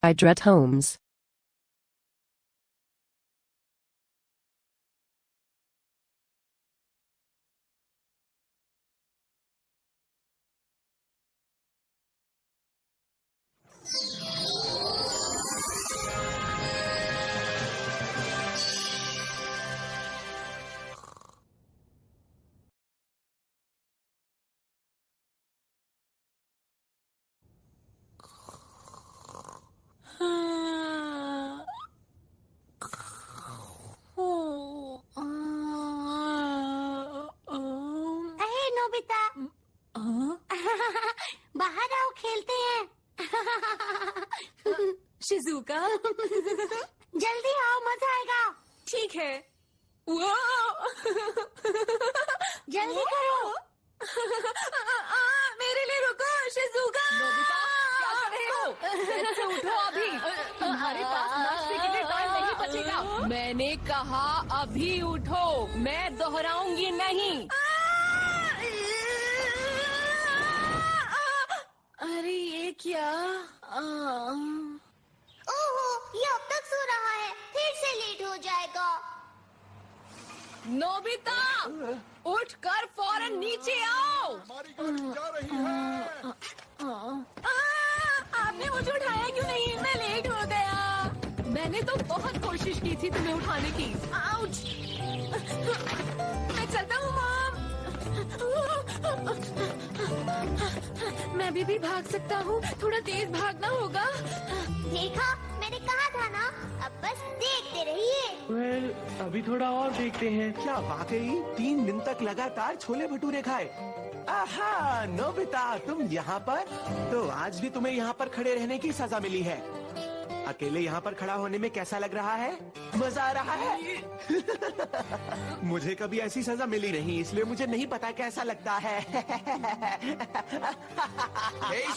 Idret Holmes. अरे Nobita बाहर आओ खेलते हैं। शिजुका जल्दी आओ मजा आएगा। ठीक है। वो जल्दी करो। मेरे लिए रुको शिजुका। क्या कर रहे हो? बेड से उठो अभी। तुम्हारे पास नाश्ते के लिए टाइम नहीं बचेगा। मैंने कहा अभी उठो, मैं दोहराऊंगी नहीं। अरे ये क्या? ओहो ये अब तक सो रहा है, फिर से लेट हो जाएगा। नोबिता उठकर फौरन नीचे आओ। हमारी गाड़ी जा रही है। आपने मुझे उठाया क्यों नहीं? मैं लेट हो गया। मैंने तो बहुत कोशिश की थी तुम्हें उठाने की। आउच! मैं चलता हूँ मॉम। मैं अभी भी भाग सकता हूँ, थोड़ा तेज भागना होगा। देखा मैंने कहा था ना, अब बस देखते रहिए। अभी थोड़ा और देखते हैं। क्या वाकई 3 दिन तक लगातार छोले भटूरे खाए? आहा, नोबिता तुम यहाँ पर? तो आज भी तुम्हें यहाँ पर खड़े रहने की सजा मिली है। अकेले यहाँ पर खड़ा होने में कैसा लग रहा है? मजा आ रहा है? मुझे कभी ऐसी सजा मिली नहीं, इसलिए मुझे नहीं पता कैसा लगता है।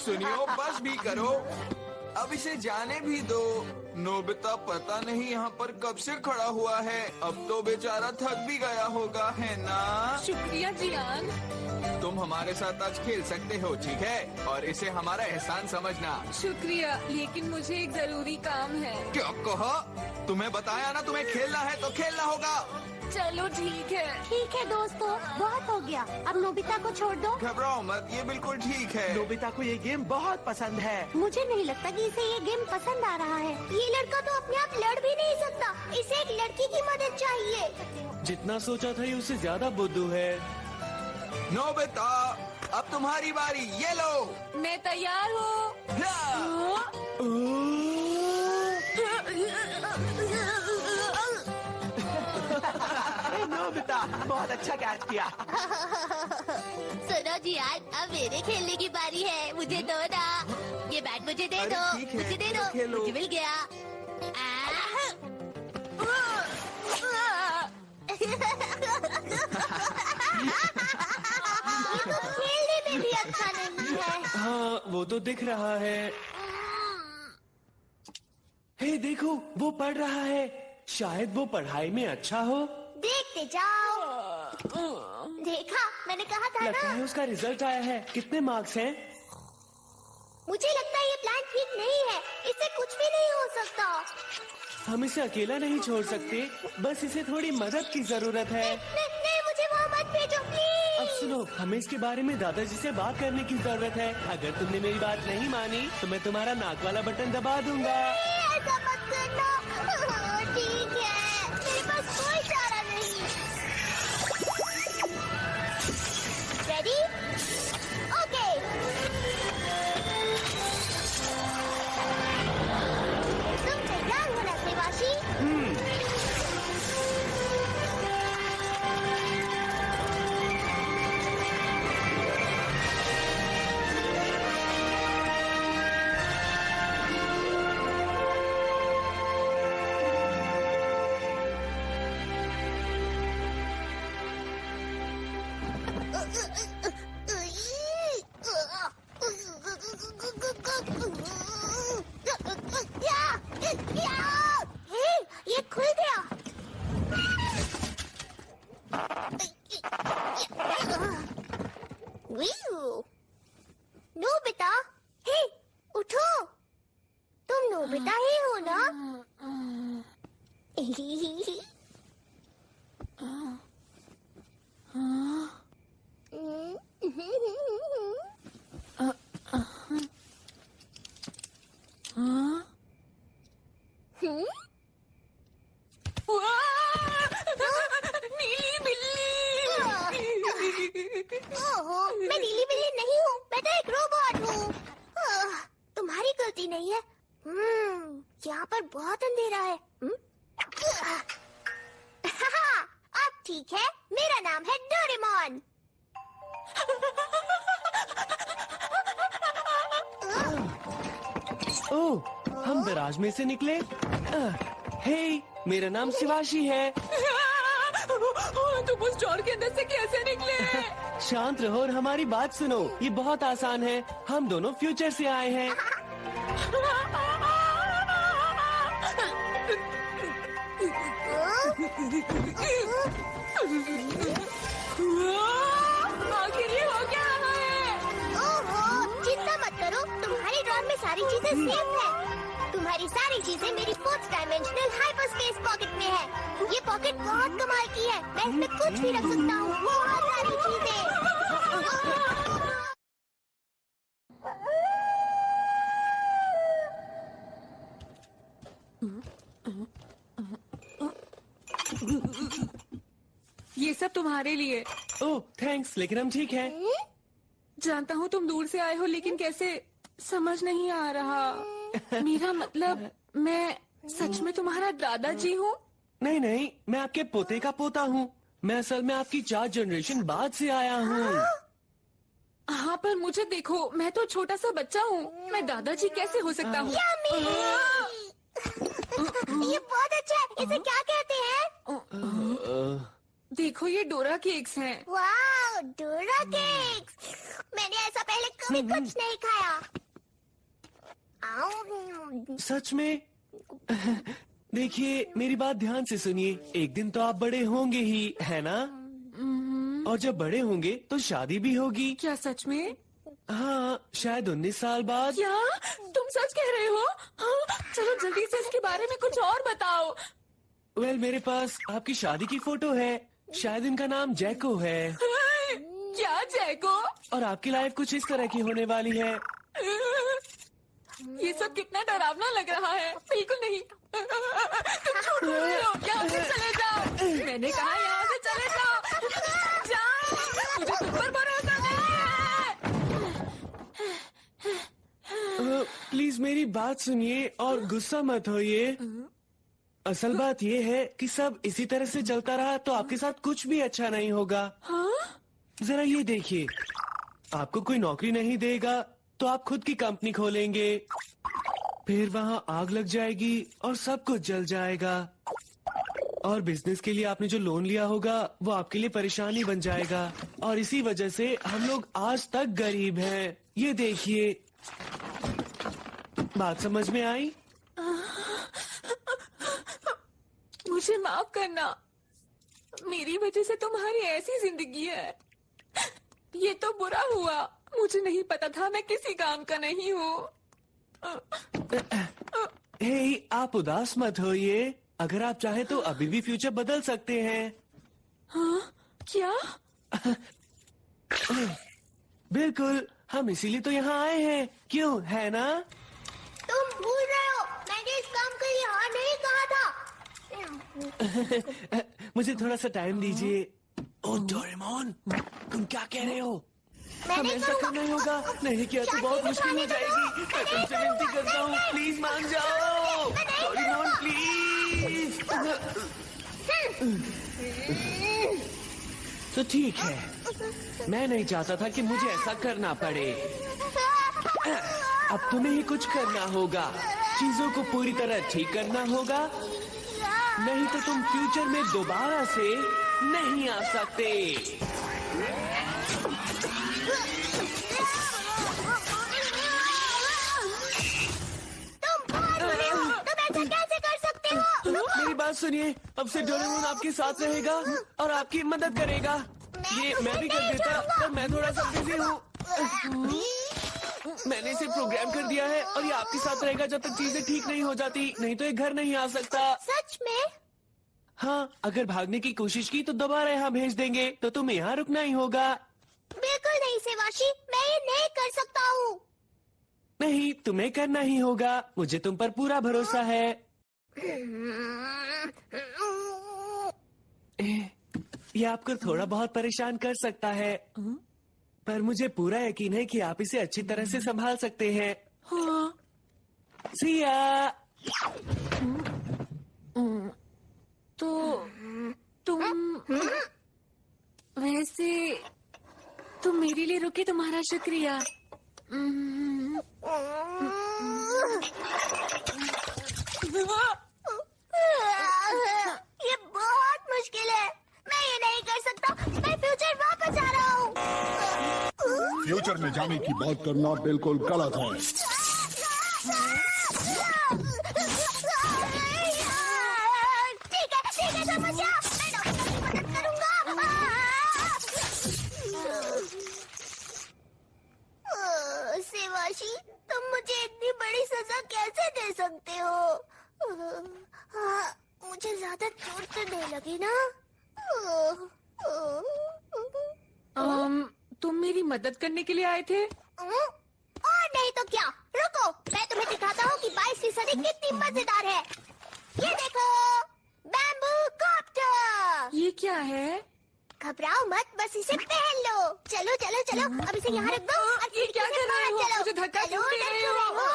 सुनियो, बस भी करो, अब इसे जाने भी दो। नोबिता पता नहीं यहाँ पर कब से खड़ा हुआ है, अब तो बेचारा थक भी गया होगा, है ना? शुक्रिया जियान। तुम हमारे साथ आज खेल सकते हो, ठीक है? और इसे हमारा एहसान समझना। शुक्रिया, लेकिन मुझे एक जरूरी काम है। क्या कहा? तुम्हें बताया ना, तुम्हें खेलना है तो खेलना होगा। चलो ठीक है। ठीक है दोस्तों, बहुत हो गया, अब नोबिता को छोड़ दो। घबराओ मत, ये बिल्कुल ठीक है। नोबिता को ये गेम बहुत पसंद है। मुझे नहीं लगता कि इसे ये गेम पसंद आ रहा है। ये लड़का तो अपने आप लड़ भी नहीं सकता, इसे एक लड़की की मदद चाहिए। जितना सोचा था ये उससे ज्यादा बुद्धू है। नोबिता अब तुम्हारी बारी, ये लो। मैं तैयार हूँ। नोबिता बहुत अच्छा कैच किया। सुनो जी, आज अब मेरे खेलने की बारी है, मुझे दो ना। ये बैट मुझे दे अरे दो, ठीक है, मुझे दे खेलो, दो, खेलो। मुझे मिल गया। ये तो खेलने में भी अच्छा नहीं है। हाँ वो तो दिख रहा है। हे देखो, वो पढ़ रहा है। शायद वो पढ़ाई में अच्छा हो। देखते जाओ। देखा, मैंने कहा था लगता ना। है उसका रिजल्ट आया है। कितने मार्क्स हैं? मुझे लगता है ये प्लान ठीक नहीं है, इससे कुछ भी नहीं हो सकता। हम इसे अकेला नहीं छोड़ सकते, बस इसे थोड़ी मदद की जरूरत है। नहीं, मुझे वहाँ मत भेजो प्लीज। अब सुनो, हमें इसके बारे में दादाजी से बात करने की जरूरत है। अगर तुमने मेरी बात नहीं मानी तो मैं तुम्हारा नाक वाला बटन दबा दूंगा। ऐसा मत करना। ठीक है, मेरे पास कोई चारा नहीं। रेडी? ओके। तुम तैयार हो ना सेवाशी? ये खुल गया। नोबिता, हे उठो। तुम नोबिता नोबिता ही हूँ ना? नीली बिल्ली। ओहो, मैं नीली बिल्ली नहीं हूँ, मैं तो एक रोबोट हूँ। तुम्हारी गलती नहीं है। यहाँ पर बहुत अंधेरा है। अब ठीक है, मेरा नाम है डोरेमोन। ओह, हम दराज में से निकले। हे, मेरा नाम शिवाशी है। तुम उस डोर के अंदर से कैसे निकले? शांत रहो और हमारी बात सुनो। ये बहुत आसान है। हम दोनों फ्यूचर से आए हैं। आखिर ये हो क्या रहा है? ओहो, चिंता मत करो, तुम्हारी ड्रॉर में सारी चीजें सेफ है। तुम्हारी सारी चीजें मेरी 4th डायमेंशनल हाइपरस्पेस पॉकेट में है। ये पॉकेट बहुत कमाल की है, मैं इसमें कुछ भी रख सकता हूँ, बहुत सारी चीजें। ये सब तुम्हारे लिए। ओह, थैंक्स, लेकिन हम ठीक हैं। जानता हूँ तुम दूर से आए हो, लेकिन कैसे समझ नहीं आ रहा। मेरा मतलब, मैं सच में तुम्हारा दादाजी हूँ? नहीं नहीं, मैं आपके पोते का पोता हूँ। मैं असल में आपकी 4 जनरेशन बाद से आया हूँ। हाँ, पर मुझे देखो, मैं तो छोटा सा बच्चा हूँ। मैं दादाजी कैसे हो सकता हूँ? ये बहुत अच्छा है, इसे क्या कहते हैं? देखो, ये डोरा केक्स हैं। वाह, डोरा केक्स। मैंने ऐसा पहले कभी कुछ नहीं खाया। सच में? देखिए, मेरी बात ध्यान से सुनिए। एक दिन तो आप बड़े होंगे ही, है ना? और जब बड़े होंगे तो शादी भी होगी। क्या सच में? हाँ, शायद 19 साल बाद। क्या तुम सच कह रहे हो? हाँ, चलो जल्दी से इसके बारे में कुछ और बताओ। वेल, मेरे पास आपकी शादी की फोटो है। शायद इनका नाम जैको है। क्या जैको? और आपकी लाइफ कुछ इस तरह की होने वाली है। ये सब कितना डरावना लग रहा है। बिल्कुल नहीं। तुम झूठ बोल रहे हो। यहाँ से चले जाओ। मैंने कहा यहाँ से चले जाओ। जाओ, मुझे तुम पर भरोसा नहीं है। प्लीज मेरी बात सुनिए और गुस्सा मत होइए। असल बात ये है कि सब इसी तरह से चलता रहा तो आपके साथ कुछ भी अच्छा नहीं होगा। हाँ? जरा ये देखिए, आपको कोई नौकरी नहीं देगा तो आप खुद की कंपनी खोलेंगे, फिर वहाँ आग लग जाएगी और सब कुछ जल जाएगा। और बिजनेस के लिए आपने जो लोन लिया होगा वो आपके लिए परेशानी बन जाएगा। और इसी वजह से हम लोग आज तक गरीब हैं। ये देखिए, बात समझ में आई? मुझे माफ करना। मेरी वजह से तुम्हारी ऐसी जिंदगी है। ये तो बुरा हुआ। मुझे नहीं पता था मैं किसी काम का नहीं हूँ। हे, आप उदास मत होइए। अगर आप चाहे तो अभी भी फ्यूचर बदल सकते हैं। हाँ? क्या? बिल्कुल, हम इसीलिए तो यहाँ आए हैं। क्यों, है ना? तुम भूल रहे हो, मैंने इस काम के लिए हाँ नहीं कहा था। मुझे थोड़ा सा टाइम दीजिए। ओह डोरेमोन, तुम क्या कह रहे हो? हमें ऐसा करना ही होगा, नहीं किया तो बहुत मुश्किल हो जाएगी। मैं तुमसे विनती करता हूँ, प्लीज मान जाओ। Doraemon please. तो ठीक है, मैं नहीं चाहता था कि मुझे ऐसा करना पड़े। अब तुम्हें ही कुछ करना होगा, चीजों को पूरी तरह ठीक करना होगा, नहीं तो तुम फ्यूचर में दोबारा से नहीं आ सकते। तुम कैसे कर सकते हो? मेरी बात सुनिए, अब से डोरेमोन आपके साथ रहेगा और आपकी मदद करेगा। ये मैं भी कर देता, पर मैं थोड़ा सा बिजी हूँ। मैंने इसे प्रोग्राम कर दिया है और ये आपके साथ रहेगा जब तक चीजें ठीक नहीं हो जाती, नहीं तो ये घर नहीं आ सकता। सच में? हाँ, अगर भागने की कोशिश की तो दोबारा यहाँ भेज देंगे, तो तुम्हें यहाँ रुकना ही होगा। बिल्कुल नहीं सेवाशी, मैं ये नहीं कर सकता हूँ। नहीं, तुम्हें करना ही होगा, मुझे तुम पर पूरा भरोसा है। ये आपको थोड़ा बहुत परेशान कर सकता है, पर मुझे पूरा यकीन है कि आप इसे अच्छी तरह से संभाल सकते हैं। हाँ। सिया, तो तुम वैसे तुम मेरे लिए रुके, तुम्हारा शुक्रिया। ये बहुत मुश्किल है, मैं ये नहीं कर सकता। मैं फ्यूचर वापस आ रहा हूँ। फ्यूचर में जाने की बात करना बिल्कुल गलत है। ठीक है समझा, मैं डॉक्टर की मदद करूंगा। सेवाशी, तुम मुझे इतनी बड़ी सजा कैसे दे सकते हो? मुझे ज्यादा चोट तो नहीं लगी ना? तुम मेरी मदद करने के लिए आए थे? और नहीं तो क्या। रुको, मैं तुम्हें दिखाता हूँ कि 22वीं सदी कितनी मजेदार है। ये देखो, बैम्बू कॉप्टर। ये क्या है? घबराओ मत, बस इसे पहन लो। चलो चलो चलो, अब इसे यहाँ रख दो और ये क्या खिड़की से कर रहे बाहर हो? चलो। मुझे धक्का चलो, क्यों दे डर रहे क्यों हो? रहे हो?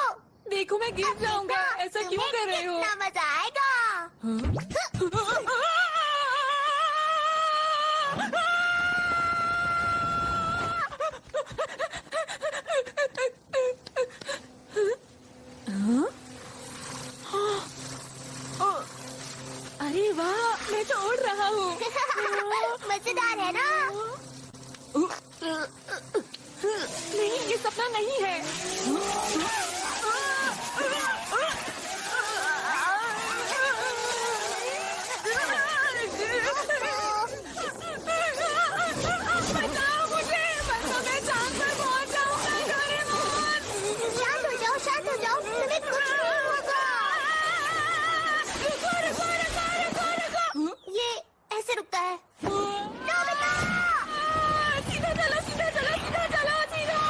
देखो मैं गिर जाऊंगा, ऐसा क्यों तुम्हें कर रहे हो? कितना मजा आएगा। अरे वाह, मैं तो उड़ रहा हूँ। मजेदार है ना? नहीं, ये सपना नहीं है। बचाओ मुझे, बचाओ, मैं चांद पर पहुंच जाऊंगा। डोरेमोन! शांत हो जाओ, तुम्हें कुछ नहीं होगा। रुको, रुको, रुको, रुको, रुको। ये ऐसे रुकता है। सीधा चलो, सीधा चलो, सीधा चलो, सीधा।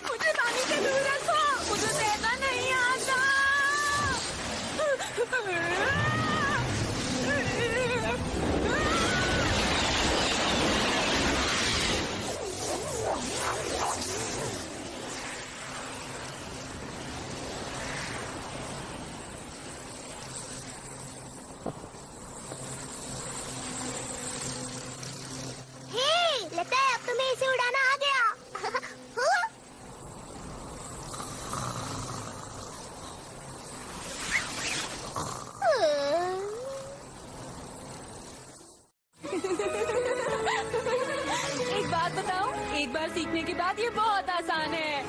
मुझे पानी से दूर रखो, मुझे तैरना नहीं आता। हे, लगता है अब तुम्हें इसे उड़ाना आ गया। हाँ? एक बात बताओ, एक बार सीखने के बाद ये बहुत आसान है।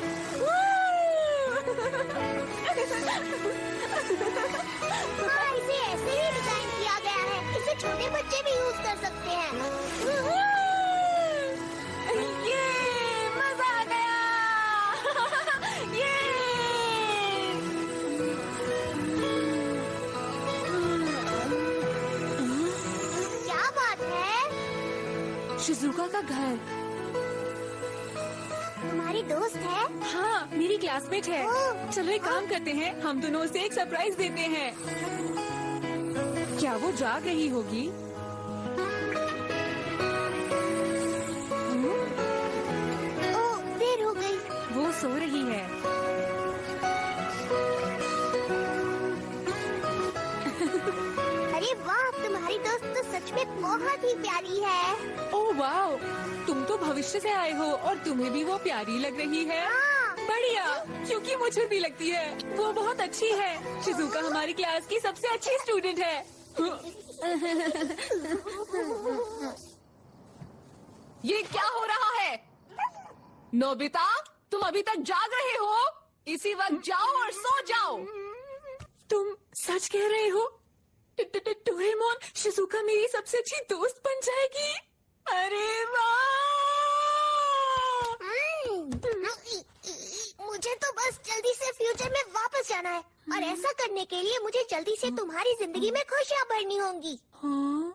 हाँ, इसे ऐसे ही डिजाइन किया गया है। इसे छोटे बच्चे भी यूज कर सकते हैं। ये मजा आ गया। ये क्या बात है? शिजुका का घर। तुम्हारी दोस्त है? हाँ, मेरी क्लासमेट है। ओह। चलो एक काम करते हैं, हम दोनों उसे एक सरप्राइज देते हैं। क्या वो जाग रही होगी? ओह, देर हो गई। वो सो रही है। अरे वाह, तुम्हारी दोस्त तो सच में बहुत ही प्यारी है। ओह वाओ, तुम तो भविष्य से आए हो और तुम्हें भी वो प्यारी लग रही है। हाँ। बढ़िया, क्योंकि मुझे भी लगती है वो बहुत अच्छी है। शिजुका हमारी क्लास की सबसे अच्छी स्टूडेंट है। ये क्या हो रहा है? नोबिता, तुम अभी तक जाग रहे हो? इसी वक्त जाओ और सो जाओ। तुम सच कह रहे हो? डोरेमोन, शिजुका मेरी सबसे अच्छी दोस्त बन जाएगी। अरे वाह! मुझे तो बस जल्दी से फ्यूचर में वापस जाना है और ऐसा करने के लिए मुझे जल्दी से तुम्हारी जिंदगी में खुशियाँ भरनी होंगी। हाँ?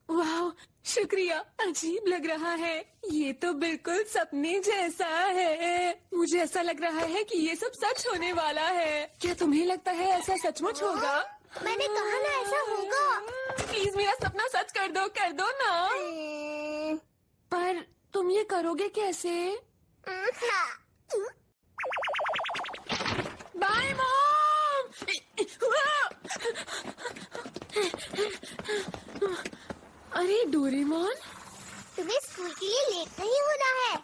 वाह, शुक्रिया। अजीब लग रहा है। ये तो बिल्कुल सपने जैसा है। मुझे ऐसा लग रहा है कि ये सब सच होने वाला है। क्या तुम्हें लगता है ऐसा सचमुच होगा? मैंने कहा ना ऐसा होगा। प्लीज मेरा सपना सच कर दो ना। पर तुम ये करोगे कैसे? Bye mom. अरे डोरेमोन, तुम्हें स्कूल के लिए लेट नहीं होना है।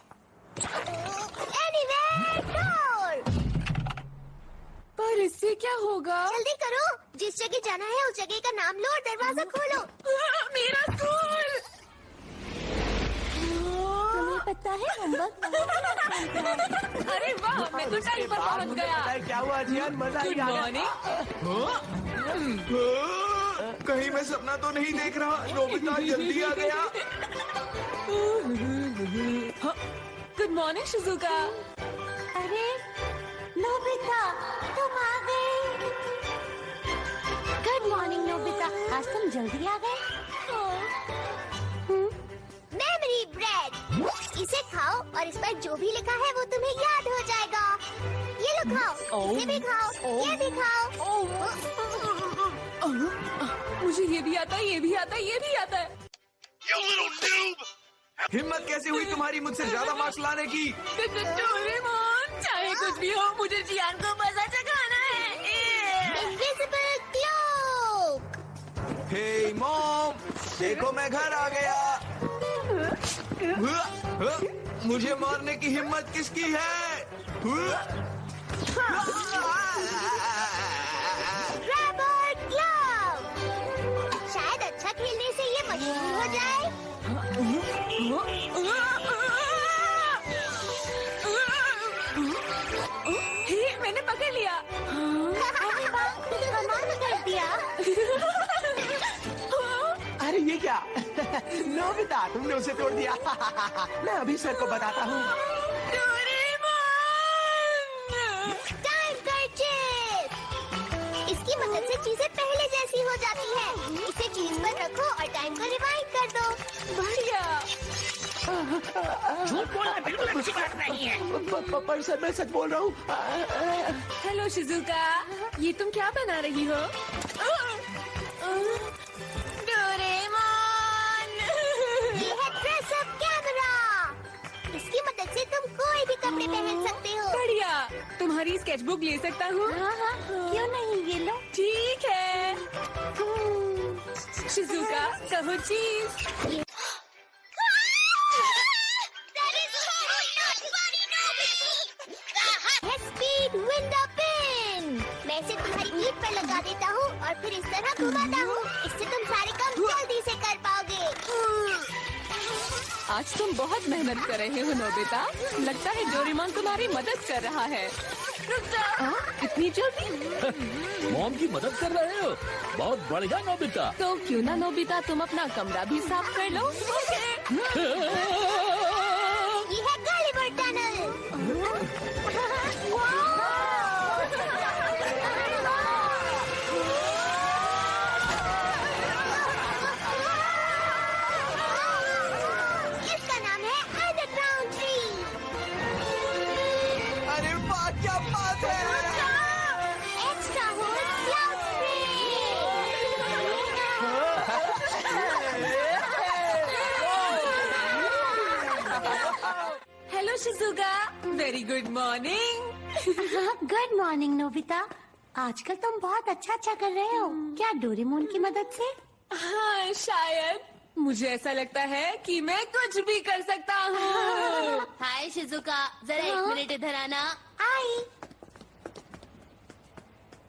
Anyway, door. पर इससे क्या होगा? जल्दी करो, जिस जगह जाना है उस जगह का नाम लो और दरवाजा खोलो। मेरा स्कूल। तुम्हें पता है होमवर्क? अरे वाह, मैं तो टाइम पर पहुंच गया। क्या हुआ जियान, मजा गुड आ गया। मॉर्निंग। कहीं मैं सपना तो नहीं देख रहा? नोबिता जल्दी आ गया। Good morning Shizuka. अरे नोबिता, तुम आ गए। गुड मॉर्निंग नोबिता, आज तुम जल्दी आ गए। मेमोरी ब्रेड, इसे खाओ और इस पर जो भी लिखा है वो तुम्हें याद हो जाएगा। ये लो खाओ, इसे भी खाओ, ये भी खाओ। मुझे ये भी आता है, ये भी आता है, ये भी आता है। हिम्मत कैसे हुई तुम्हारी मुझसे ज्यादा मार्क्स लाने की? डोरेमोन, चाहे कुछ भी हो, मुझे जियान को मजा चखाना है। Invisible cloak. हे मॉम, देखो मैं घर आ गया। मुझे मारने की हिम्मत किसकी है? Rubber glove. शायद अच्छा खेलने से ये मशहूर हो जाए। हे, मैंने पकड़ लिया। कमाल कर दिया। अरे ये क्या? नोबिता, तुमने उसे तोड़ दिया। मैं अभी सर को बताता हूँ। टाइम कर्चिफ। इसकी मदद से चीजें पहले जैसी हो जाती है। इसे चीज पर रखो और टाइम को रिवाइंड कर दो। बढ़िया। झूठ बोलना बिल्कुल अच्छी बात नहीं है। पर सर मैं सच बोल रहा हूँ। हेलो शिजुका, ये तुम क्या बना रही हो? डोरेमोन, ये है ड्रेस अप कैमरा। इसकी मदद से तुम कोई भी कपड़े पहन सकते हो। बढ़िया। तुम्हारी स्केचबुक ले सकता हूँ? हाँ, क्यों नहीं, ये लो। ठीक है। शिजुका, कहो चीज। Speed window pin. मैं इसे तुम्हारी पीठ पर लगा देता हूँ और फिर इस तरह घुमाता हूँ। इससे तुम सारे काम जल्दी से कर पाओगे। आज तुम बहुत मेहनत कर रहे हो नोबिता। लगता है डोरेमोन तुम्हारी मदद कर रहा है। रुक जाओ, इतनी जल्दी? मॉम की मदद कर रहे हो? बहुत बढ़िया नोबिता। तो क्यों ना नोबिता तुम अपना कमरा भी साफ कर लो। ये है गलिवर टनल। इसका नाम है अंडरग्राउंड ट्री। अरे वाह, क्या बात है! Extra hood cloud hello Shizuka, very good morning. Good morning Nobita. आजकल तुम बहुत अच्छा कर रहे हो। क्या डोरेमोन की मदद से? हाँ, शायद। मुझे ऐसा लगता है कि मैं कुछ भी कर सकता हूँ। हाय शिजुका, जरा 1 मिनट इधर आना। आई।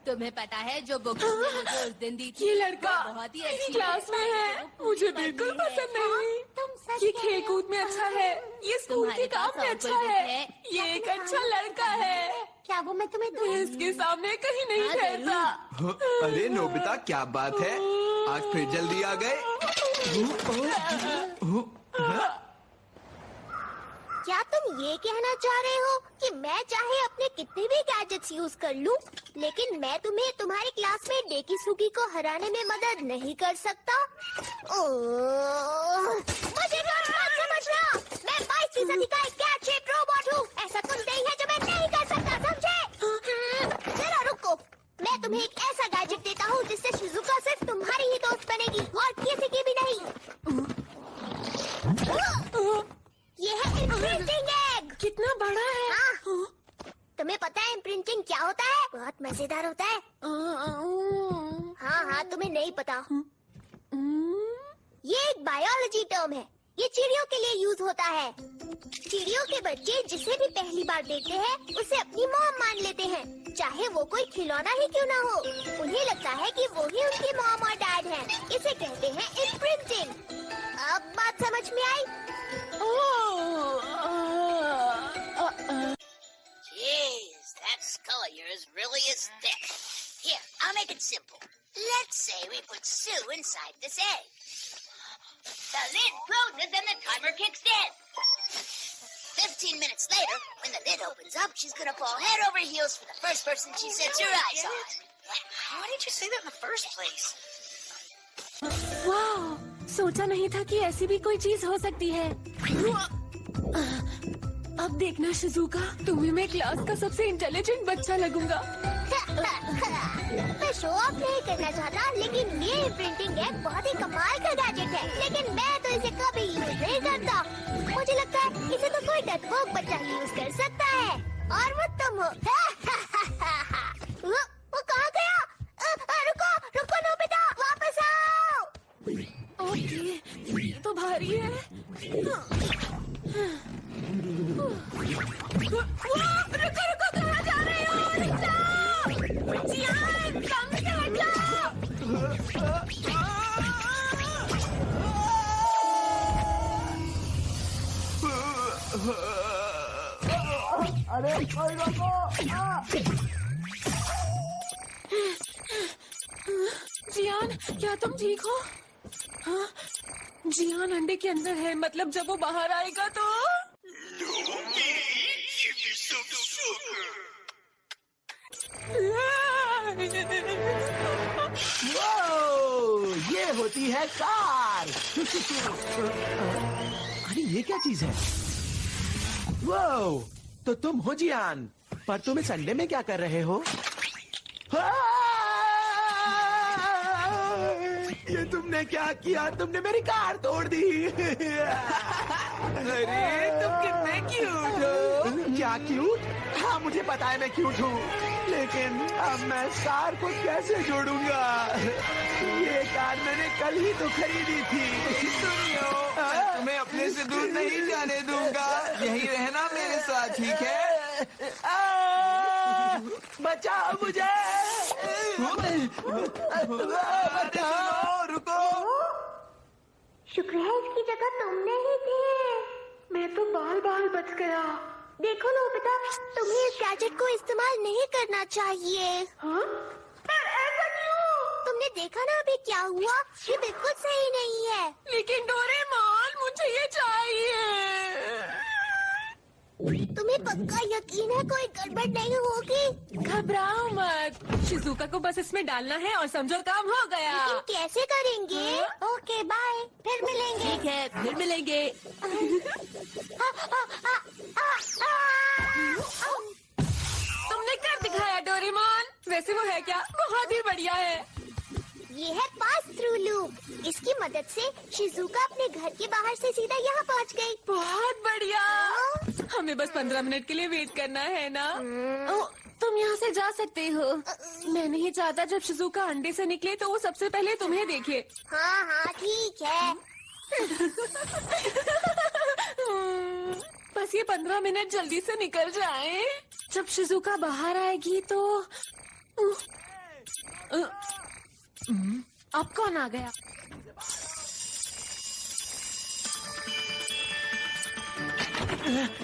तुम्हें पता है जो बुक उसने मुझे उस दिन दी थी ये लड़का वो बहुत ही मेरी अच्छी क्लास में है, मुझे बिल्कुल पसंद नहीं। तुम सच ये कह खेल रहे हो। कूद में अच्छा है, ये स्कूल तुम्हारे के काम पास में और अच्छा कोई है, बुक है? ये एक अच्छा लड़का है। क्या वो मैं तुम्हें दूं? मैं इसके सामने कहीं नहीं हाँ, ठहरता। अरे नोबिता क्या बात है, आज फिर जल्दी आ गए। क्या तुम ये कहना चाह रहे हो कि मैं चाहे अपने कितने भी गैजेट्स यूज कर लूं, लेकिन मैं तुम्हें तुम्हारी क्लासमेट डेकिसुगी को हराने में मदद नहीं कर सकता? मुझे मत समझना, मैं 22% का एक गैजेट रोबोट हूँ। ऐसा कुछ नहीं है जो मैं नहीं कर सकता, समझे? जरा रुको, मैं तुम्हें एक ऐसा गैजेट देता हूँ जिससे शिजुका सिर्फ तुम्हारी ही दोस्त बनेगी और किसी की भी नहीं। ये है इम्प्रिंटिंग एग। कितना बड़ा है? हाँ। तुम्हें पता है इम्प्रिंटिंग क्या होता है? बहुत मजेदार होता है। हाँ हाँ, तुम्हें नहीं पता। ये एक बायोलॉजी टर्म है, ये चिड़ियों के लिए यूज होता है। चिड़ियों के बच्चे जिसे भी पहली बार देखते हैं उसे अपनी मॉम मान लेते हैं, चाहे वो कोई खिलौना ही क्यों ना हो। उन्हें लगता है कि वो ही उनकी मॉम और डैड हैं। इसे कहते हैं इम्प्रिंटिंग। अब बात समझ में आई? Jeez, that skull of yours really is thick. Here, I'll make it simple. Let's say we put Sue inside this egg. The lid closes and the timer kicks in. 15 minutes later, when the lid opens up, she's gonna fall head over heels for the first person she sets her eyes on. Why didn't you say that in the first place? वाह, सोचा नहीं था कि ऐसी भी कोई चीज हो सकती है। अब देखना शिजुका, तुम्हें मैं क्लास का सबसे इंटेलिजेंट बच्चा लगूंगा। मैं शो ऑफ नहीं करना चाहता, लेकिन ये प्रिंटिंग एग बहुत ही कमाल का गैजेट है, लेकिन मैं तो इसे कभी यूज नहीं करता। मुझे लगता है इसे तो कोई डरपोक बच्चा ही यूज कर सकता है, और वो तुम हो। वो कहाँ गया? रुको रुको नोबिता, वापस आओ। ओके, ये तो भारी है। रुको रुको, कहाँ जा रहे हो? रुक जाओ। जियान, सामने से हट जाओ। जियान, क्या तुम ठीक हो? हाँ, जियान अंडे के अंदर है, मतलब जब वो बाहर आएगा तो वो ये होती है कार। अरे ये क्या चीज है? वो तो तुम हो जियान, पर तुम इस अंडे में क्या कर रहे हो? ये तुमने क्या किया? तुमने मेरी कार तोड़ दी। अरे तुम कितने क्यूट हो। क्या क्यूट? हाँ मुझे पता है मैं क्यूट हूँ, लेकिन अब मैं कार को कैसे जोड़ूंगा? ये कार मैंने कल ही तो खरीदी थी। सुनियो, मैं तुम्हें अपने से दूर नहीं जाने दूंगा। यही रहना मेरे साथ, ठीक है? बचाओ मुझे। बचाओ, रुको। शुक्र है इसकी जगह तुम नहीं थे। मैं तो बाल बाल बच गया। देखो नोबिता, तुम्हें इस गैजेट को इस्तेमाल नहीं करना चाहिए। हाँ? ऐसा क्यों? तुमने देखा ना अभी क्या हुआ? ये बिल्कुल सही नहीं है। लेकिन डोरेमोन, मुझे ये चाहिए। तुम्हें पक्का यकीन है कोई गड़बड़ नहीं होगी? घबराओ मत, शिजुका को बस इसमें डालना है और समझो काम हो गया। लेकिन कैसे करेंगे? ओके बाय, फिर मिलेंगे। ठीक है, फिर मिलेंगे। तुमने कर दिखाया डोरेमोन। वैसे वो है क्या? बहुत ही बढ़िया है। ये है पास थ्रू लूप। इसकी मदद से शिजुका अपने घर के बाहर से सीधा यहाँ पहुँच गई। बहुत बढ़िया। हमें बस 15 मिनट के लिए वेट करना है ना? ओ, तुम यहाँ से जा सकते हो। मैं नहीं चाहता जब शिजुका अंडे से निकले तो वो सबसे पहले तुम्हें देखे। हाँ हाँ ठीक है। बस ये 15 मिनट जल्दी से निकल जाएं। जब शिजुका बाहर आएगी तो अब कौन आ गया?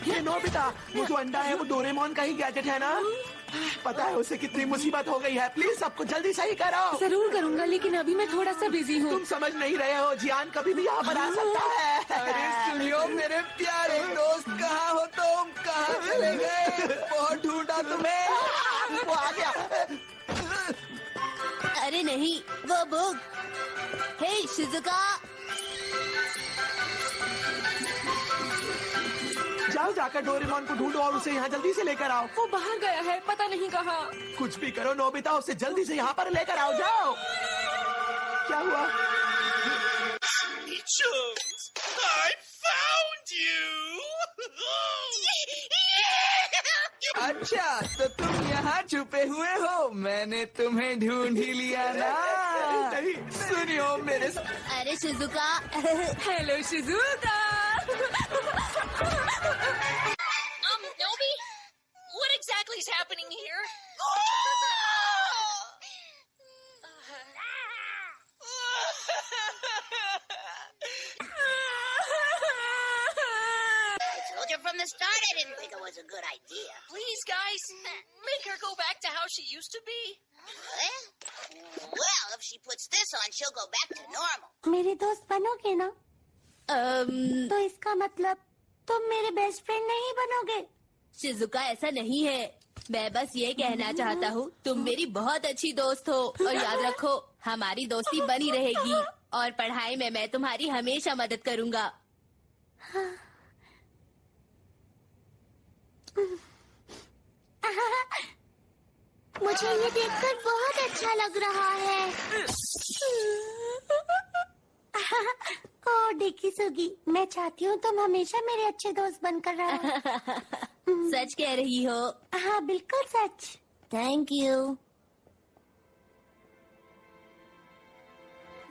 ये नोबिता, वो जो अंडा है वो डोरेमोन का ही गैजेट है ना? पता है उसे कितनी मुसीबत हो गई है। प्लीज सबको जल्दी सही करो। जरूर करूंगा, लेकिन अभी मैं थोड़ा सा बिजी हूँ। तुम समझ नहीं रहे हो, जियान कभी भी यहाँ पर आ सकता है। अरे सुनियो मेरे प्यारे दोस्त, कहाँ हो तुम? कहाँ चले गए? बहुत ढूंढा तुम्हें। वो आ गया। अरे नहीं, वो बुग। हे शिजुका, जाओ जाकर डोरेमोन को ढूंढो और उसे यहाँ जल्दी से लेकर आओ। वो बाहर गया है, पता नहीं कहाँ। कुछ भी करो नोबिता, उसे जल्दी से यहाँ पर लेकर आओ। जाओ। क्या हुआ? अच्छा, तो तुम यहाँ छुपे हुए हो। मैंने तुम्हें ढूंढ ही लिया ना। नहीं। सुनियो मेरे अरे Shizuka. Hello Shizuka. Nobi? What exactly is happening here? I told you from the start I didn't think it was a good idea. Please, guys, make her go back to how she used to be. Well, if she puts this on, she'll go back to normal. मेरे दोस्त बनोगे ना? तो इसका मतलब तुम मेरे best friend नहीं बनोगे? शिजुका, ऐसा नहीं है। मैं बस ये कहना चाहता हूँ, तुम मेरी बहुत अच्छी दोस्त हो और याद रखो, हमारी दोस्ती बनी रहेगी और पढ़ाई में मैं तुम्हारी हमेशा मदद करूँगा। मुझे ये देखकर बहुत अच्छा लग रहा है। ओ डिकी सुगी, मैं चाहती हूँ तुम हमेशा मेरे अच्छे दोस्त बनकर रहो। सच कह रही हो? हाँ बिल्कुल सच। Thank you.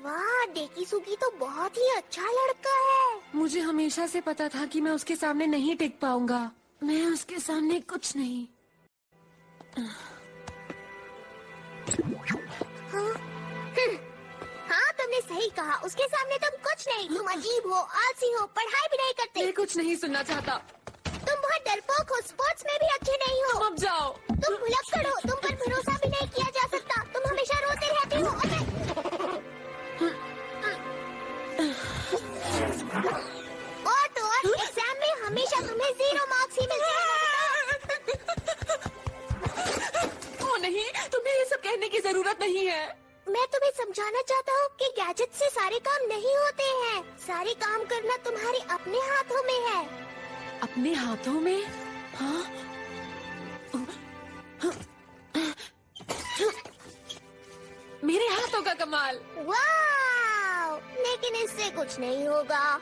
वाह, डेकी सुगी तो बहुत ही अच्छा लड़का है। मुझे हमेशा से पता था कि मैं उसके सामने नहीं टिक पाऊंगा। मैं उसके सामने कुछ नहीं। हाँ, तुमने सही कहा। उसके सामने तुम कुछ नहीं। तुम अजीब हो, आलसी हो, पढ़ाई भी नहीं करते। मैं कुछ नहीं सुनना चाहता। तुम बहुत डरपोक हो, स्पोर्ट्स में भी अच्छे नहीं हो। तुम अब जाओ। तुम भुलक्कड़ हो, तुम पर भरोसा भी नहीं किया जा सकता। तुम हमेशा रोते रहते हो। और एग्जाम में हमेशा तुम्हें 0 मार्क्स ही मिलते हैं। ओ नहीं, तुम्हें ये सब कहने की जरूरत नहीं है। मैं तुम्हें समझाना चाहता हूँ कि गैजेट से सारे काम नहीं होते हैं। सारे काम करना तुम्हारे अपने हाथों में है। अपने हाथों में? हाँ? मेरे हाथों का कमाल। वाह! लेकिन इससे कुछ नहीं होगा।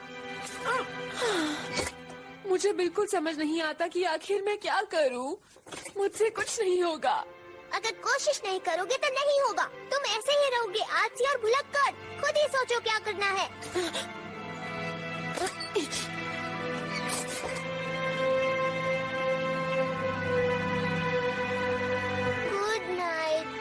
मुझे बिल्कुल समझ नहीं आता कि आखिर मैं क्या करूं। मुझसे कुछ नहीं होगा। अगर कोशिश नहीं करोगे तो नहीं होगा। तुम ऐसे ही रहोगे, आलसी और भुलक्कड़। खुद ही सोचो क्या करना है। Good night.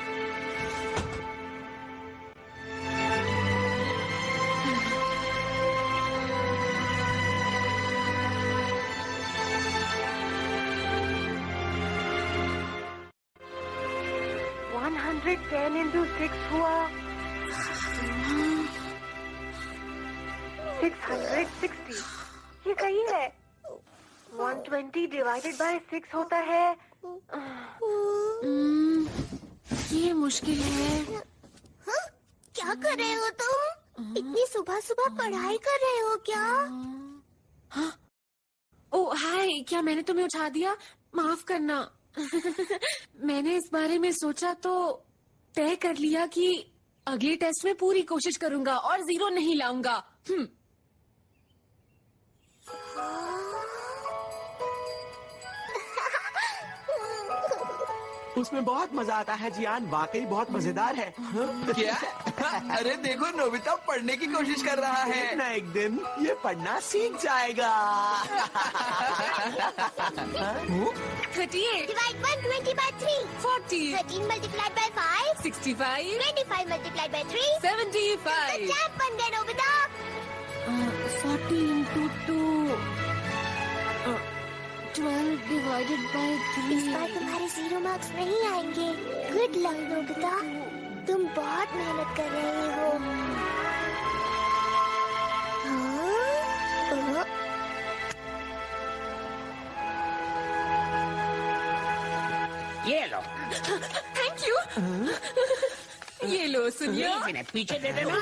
$110 into 6 हुआ 660। ये सही है। 120 डिवाइडेड बाय 6 होता है। ये मुश्किल है। हाँ? क्या कर रहे हो तुम? इतनी सुबह सुबह पढ़ाई कर रहे हो क्या? हाँ? ओ हाय, क्या मैंने तुम्हें उठा दिया? माफ करना। मैंने इस बारे में सोचा तो तय कर लिया कि अगले टेस्ट में पूरी कोशिश करूंगा और 0 नहीं लाऊंगा। उसमें बहुत मजा आता है जियान, वाकई बहुत मजेदार है। क्या? अरे देखो, नोबिता पढ़ने की कोशिश कर रहा है। एक ना एक दिन ये पढ़ना सीख जाएगा। 38, Divide 120 by 3. 40, 13 multiplied by 5. 65, 25 multiplied by 3. 75, chap बन गए नोबिता। 40 into 2, 12 divided by इस बार 3. तुम्हारे 0 मार्क्स नहीं आएंगे। गुड लक नोबिता, तुम बहुत मेहनत कर रहे हो। हाँ? ये लो, थैंक यू। ये लो सुनियो। एक मिनट पीछे दे देना।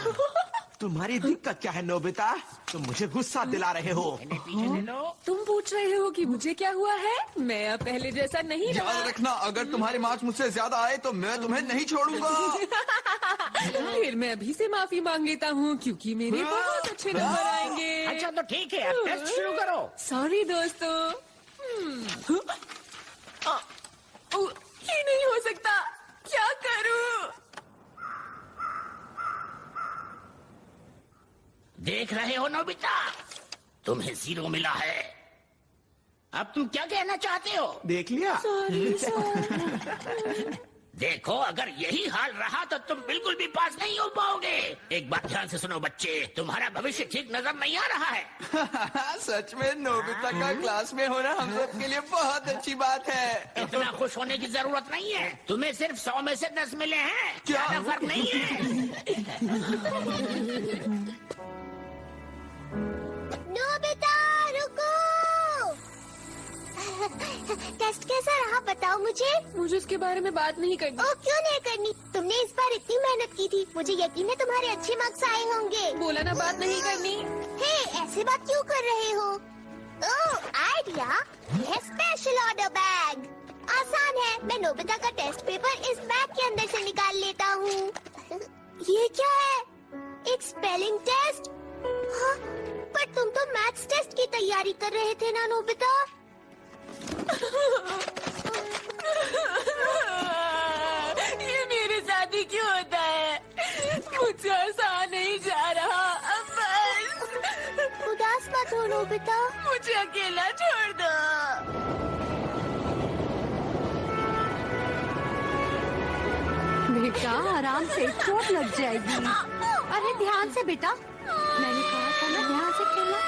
तुम्हारी दिक्कत क्या है नोबिता? तुम मुझे गुस्सा दिला रहे हो। इन्हें पीछे दे लो। तुम पूछ रहे हो कि मुझे क्या हुआ है? मैं अब पहले जैसा नहीं रहा। याद रखना, अगर तुम्हारे मार्क्स मुझसे ज्यादा आए तो मैं तुम्हें नहीं छोड़ूंगा। फिर मैं अभी से माफी मांग लेता हूँ क्योंकि मेरे बहुत अच्छे नंबर आएंगे। अच्छा तो ठीक है, अब टेस्ट शुरू करो। सॉरी दोस्तों। ये नहीं हो सकता, क्या करूँ? देख रहे हो नोबिता, तुम्हें 0 मिला है। अब तुम क्या कहना चाहते हो? देख लिया? Sorry sir. देखो, अगर यही हाल रहा तो तुम बिल्कुल भी पास नहीं हो पाओगे। एक बात ध्यान से सुनो बच्चे, तुम्हारा भविष्य ठीक नजर नहीं आ रहा है। सच में नोबिता का क्लास में होना हम सब के लिए बहुत अच्छी बात है। इतना खुश होने की जरूरत नहीं है। तुम्हें सिर्फ 100 में से 10 मिले हैं। क्या? ज्यादा फर्क नहीं है। नोबिता रुको। टेस्ट कैसा रहा बताओ मुझे। मुझे उसके बारे में बात नहीं करनी। ओ क्यों नहीं करनी? तुमने इस बार इतनी मेहनत की थी, मुझे यकीन है तुम्हारे अच्छे मार्क्स आए होंगे। बोला ना बात नहीं करनी। हे, ऐसे बात क्यों कर रहे हो? ओह आइडिया, ये स्पेशल ऑर्डर बैग। आसान है, मैं नोबिता का टेस्ट पेपर इस बैग के अंदर से निकाल लेता हूँ। ये क्या है? एक स्पेलिंग टेस्ट? हाँ, पर तुम तो मैथ्स टेस्ट की तैयारी कर रहे थे ना नोबिता? ये मेरे साथ ही क्यों होता है? मुझसे आसान नहीं जा रहा। अब बस उदास मत हो नोबिता। मुझे अकेला छोड़ दो। बेटा आराम से, चोट लग जाएगी। अरे ध्यान से बेटा, मैंने कहा था ना ध्यान से खेलना।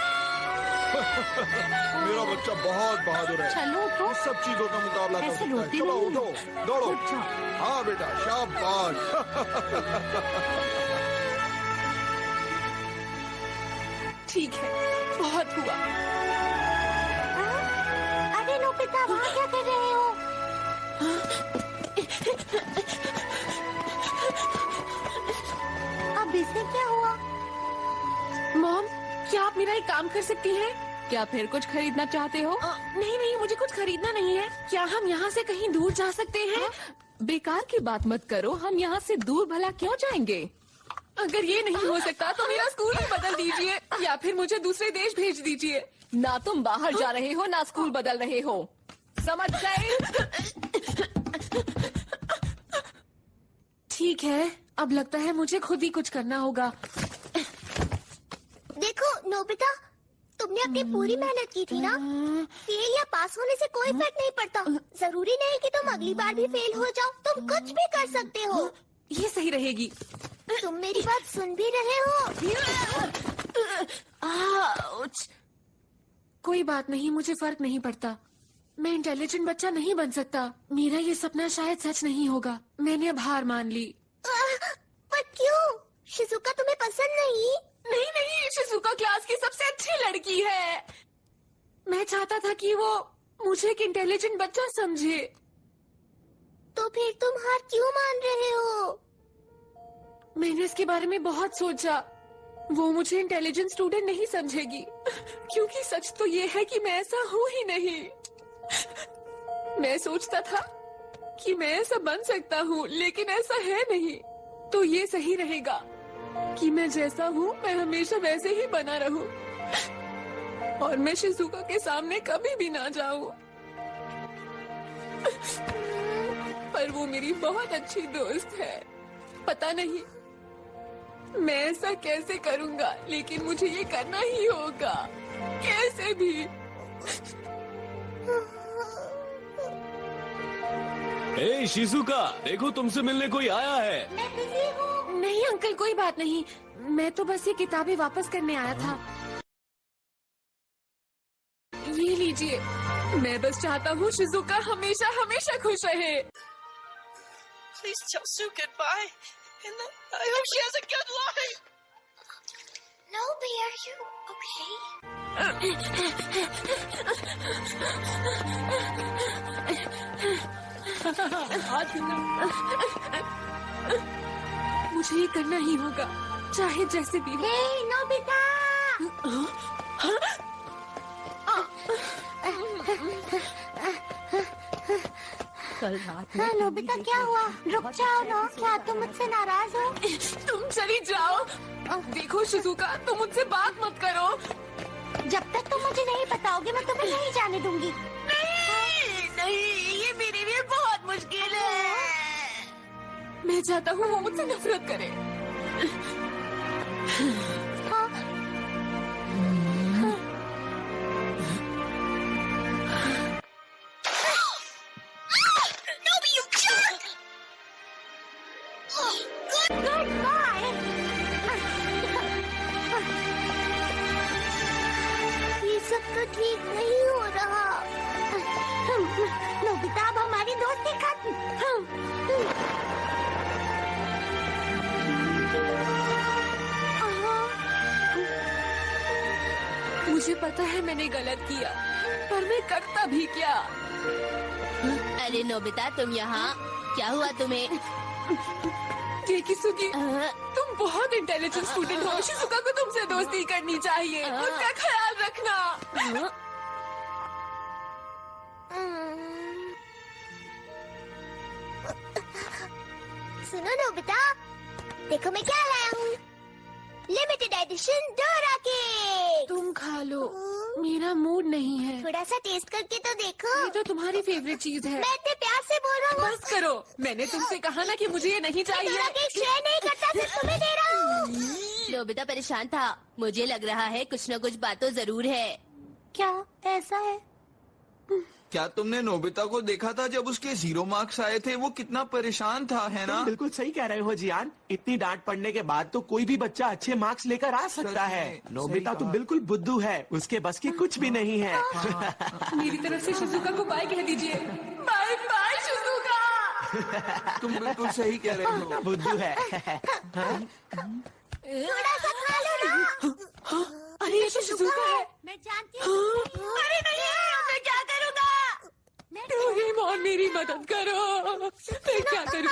मेरा बच्चा बहुत बहादुर है। चलो तो इस सब चीजों का मुकाबला कर ऐसे सकता है। रोते चलो नहीं। उठो, दौड़ो। अच्छा। हाँ बेटा, शाबाश। ठीक है, बहुत हुआ। अरे नोबिता, वहाँ क्या कर रहे हो? अब इससे क्या हुआ? मॉम, क्या आप मेरा एक काम कर सकती हैं? क्या फिर कुछ खरीदना चाहते हो? नहीं नहीं, मुझे कुछ खरीदना नहीं है। क्या हम यहाँ से कहीं दूर जा सकते हैं? बेकार की बात मत करो, हम यहाँ से दूर भला क्यों जाएंगे? अगर ये नहीं हो सकता तो मेरा स्कूल ही बदल दीजिए या फिर मुझे दूसरे देश भेज दीजिए। ना तुम बाहर जा रहे हो ना स्कूल बदल रहे हो, समझ गए? ठीक है, अब लगता है मुझे खुद ही कुछ करना होगा। देखो नोबिता, तुमने अपनी पूरी मेहनत की थी ना। फेल या पास होने से कोई फर्क नहीं पड़ता। जरूरी नहीं कि तुम अगली बार भी फेल हो जाओ, तुम कुछ भी कर सकते हो। ये सही रहेगी। तुम मेरी बात सुन भी रहे हो? आउच। कोई बात नहीं, मुझे फर्क नहीं पड़ता। मैं इंटेलिजेंट बच्चा नहीं बन सकता। मेरा ये सपना शायद सच नहीं होगा। मैंने अब हार मान ली। पर क्यों? शिजुका तुम्हें पसंद नहीं? नहीं नहीं, शिजुका क्लास की सबसे अच्छी लड़की है। मैं चाहता था कि वो मुझे एक इंटेलिजेंट बच्चा समझे। तो फिर तुम हार क्यों मान रहे हो? मैंने इसके बारे में बहुत सोचा। वो मुझे इंटेलिजेंट स्टूडेंट नहीं समझेगी, क्योंकि सच तो ये है कि मैं ऐसा हूँ ही नहीं। मैं सोचता था कि मैं ऐसा बन सकता हूँ, लेकिन ऐसा है नहीं। तो ये सही रहेगा कि मैं जैसा हूँ मैं हमेशा वैसे ही बना रहूं और मैं शिजुका के सामने कभी भी ना जाऊं। पर वो मेरी बहुत अच्छी दोस्त है। पता नहीं मैं ऐसा कैसे करूंगा, लेकिन मुझे ये करना ही होगा, कैसे भी। ए शिजुका, देखो तुमसे मिलने कोई आया है। नहीं अंकल, कोई बात नहीं, मैं तो बस ये किताबें वापस करने आया था। ये लीजिए, मैं बस चाहता हूँ शिजुका हमेशा हमेशा खुश रहे। Please tell Sue goodbye. And I hope she has a good life. Nobi, are you okay? मुझे ये करना ही होगा, चाहे जैसे भी हो। हे नोबिता! कल रात में नोबिता क्या हुआ? रुक जाओ ना, क्या तुम मुझसे नाराज हो? तुम चली जाओ। देखो शिजुका, तुम मुझसे बात मत करो। जब तक तुम मुझे नहीं बताओगे मैं तुम्हें नहीं जाने दूंगी। नहीं, ये मेरे लिए बहुत मुश्किल है। मैं चाहता हूँ वो मुझसे नफरत करे। Nobi, you jerk! Goodbye! ये सब तो ठीक नहीं हो रहा। नोबिता, अब हमारी दोस्ती खत्म। मुझे पता है मैंने गलत किया, पर मैं करता भी क्या। अरे नोबिता, तुम यहाँ, क्या हुआ तुम्हें? किसुकी, तुम बहुत इंटेलिजेंट स्टूडेंट हो। शिजुका को तुमसे दोस्ती करनी चाहिए, उसका ख्याल रखना। सुनो नोबिता, देखो मैं क्या लाया हूँ। Limited edition Dora cake. तुम खा लो, मेरा मूड नहीं है। थोड़ा सा टेस्ट करके तो देखो। ये तो तुम्हारी फेवरेट चीज है। मैं इतने प्यार से बोल रहा हूँ। बस करो, मैंने तुमसे कहा ना कि मुझे ये नहीं चाहिए। डोरा केक शेयर नहीं करता, सिर्फ तुम्हें दे रहा हूँ। नोबिता परेशान था, मुझे लग रहा है कुछ न कुछ बात तो जरूर है। क्या ऐसा है? क्या तुमने नोबिता को देखा था जब उसके 0 मार्क्स आए थे? वो कितना परेशान था, है ना? तुम बिल्कुल सही कह रहे हो जियान। इतनी डांट पड़ने के बाद तो कोई भी बच्चा अच्छे मार्क्स लेकर आ सकता है। नोबिता तो बिल्कुल बुद्धू है, उसके बस की कुछ भी नहीं है। मेरी तरफ से शिजुका को बाय कह दीजिए। Bye bye Shizuka. तुम बिल्कुल सही कह रहे हो। बुद्धू है। थोड़ा सा खा लो ना। अरे ये तो शिजुका है। मैं जानती हूँ। अरे नहीं, मैं क्या करूँगा? मोहन, मेरी मदद करो। मैं क्या करूँ?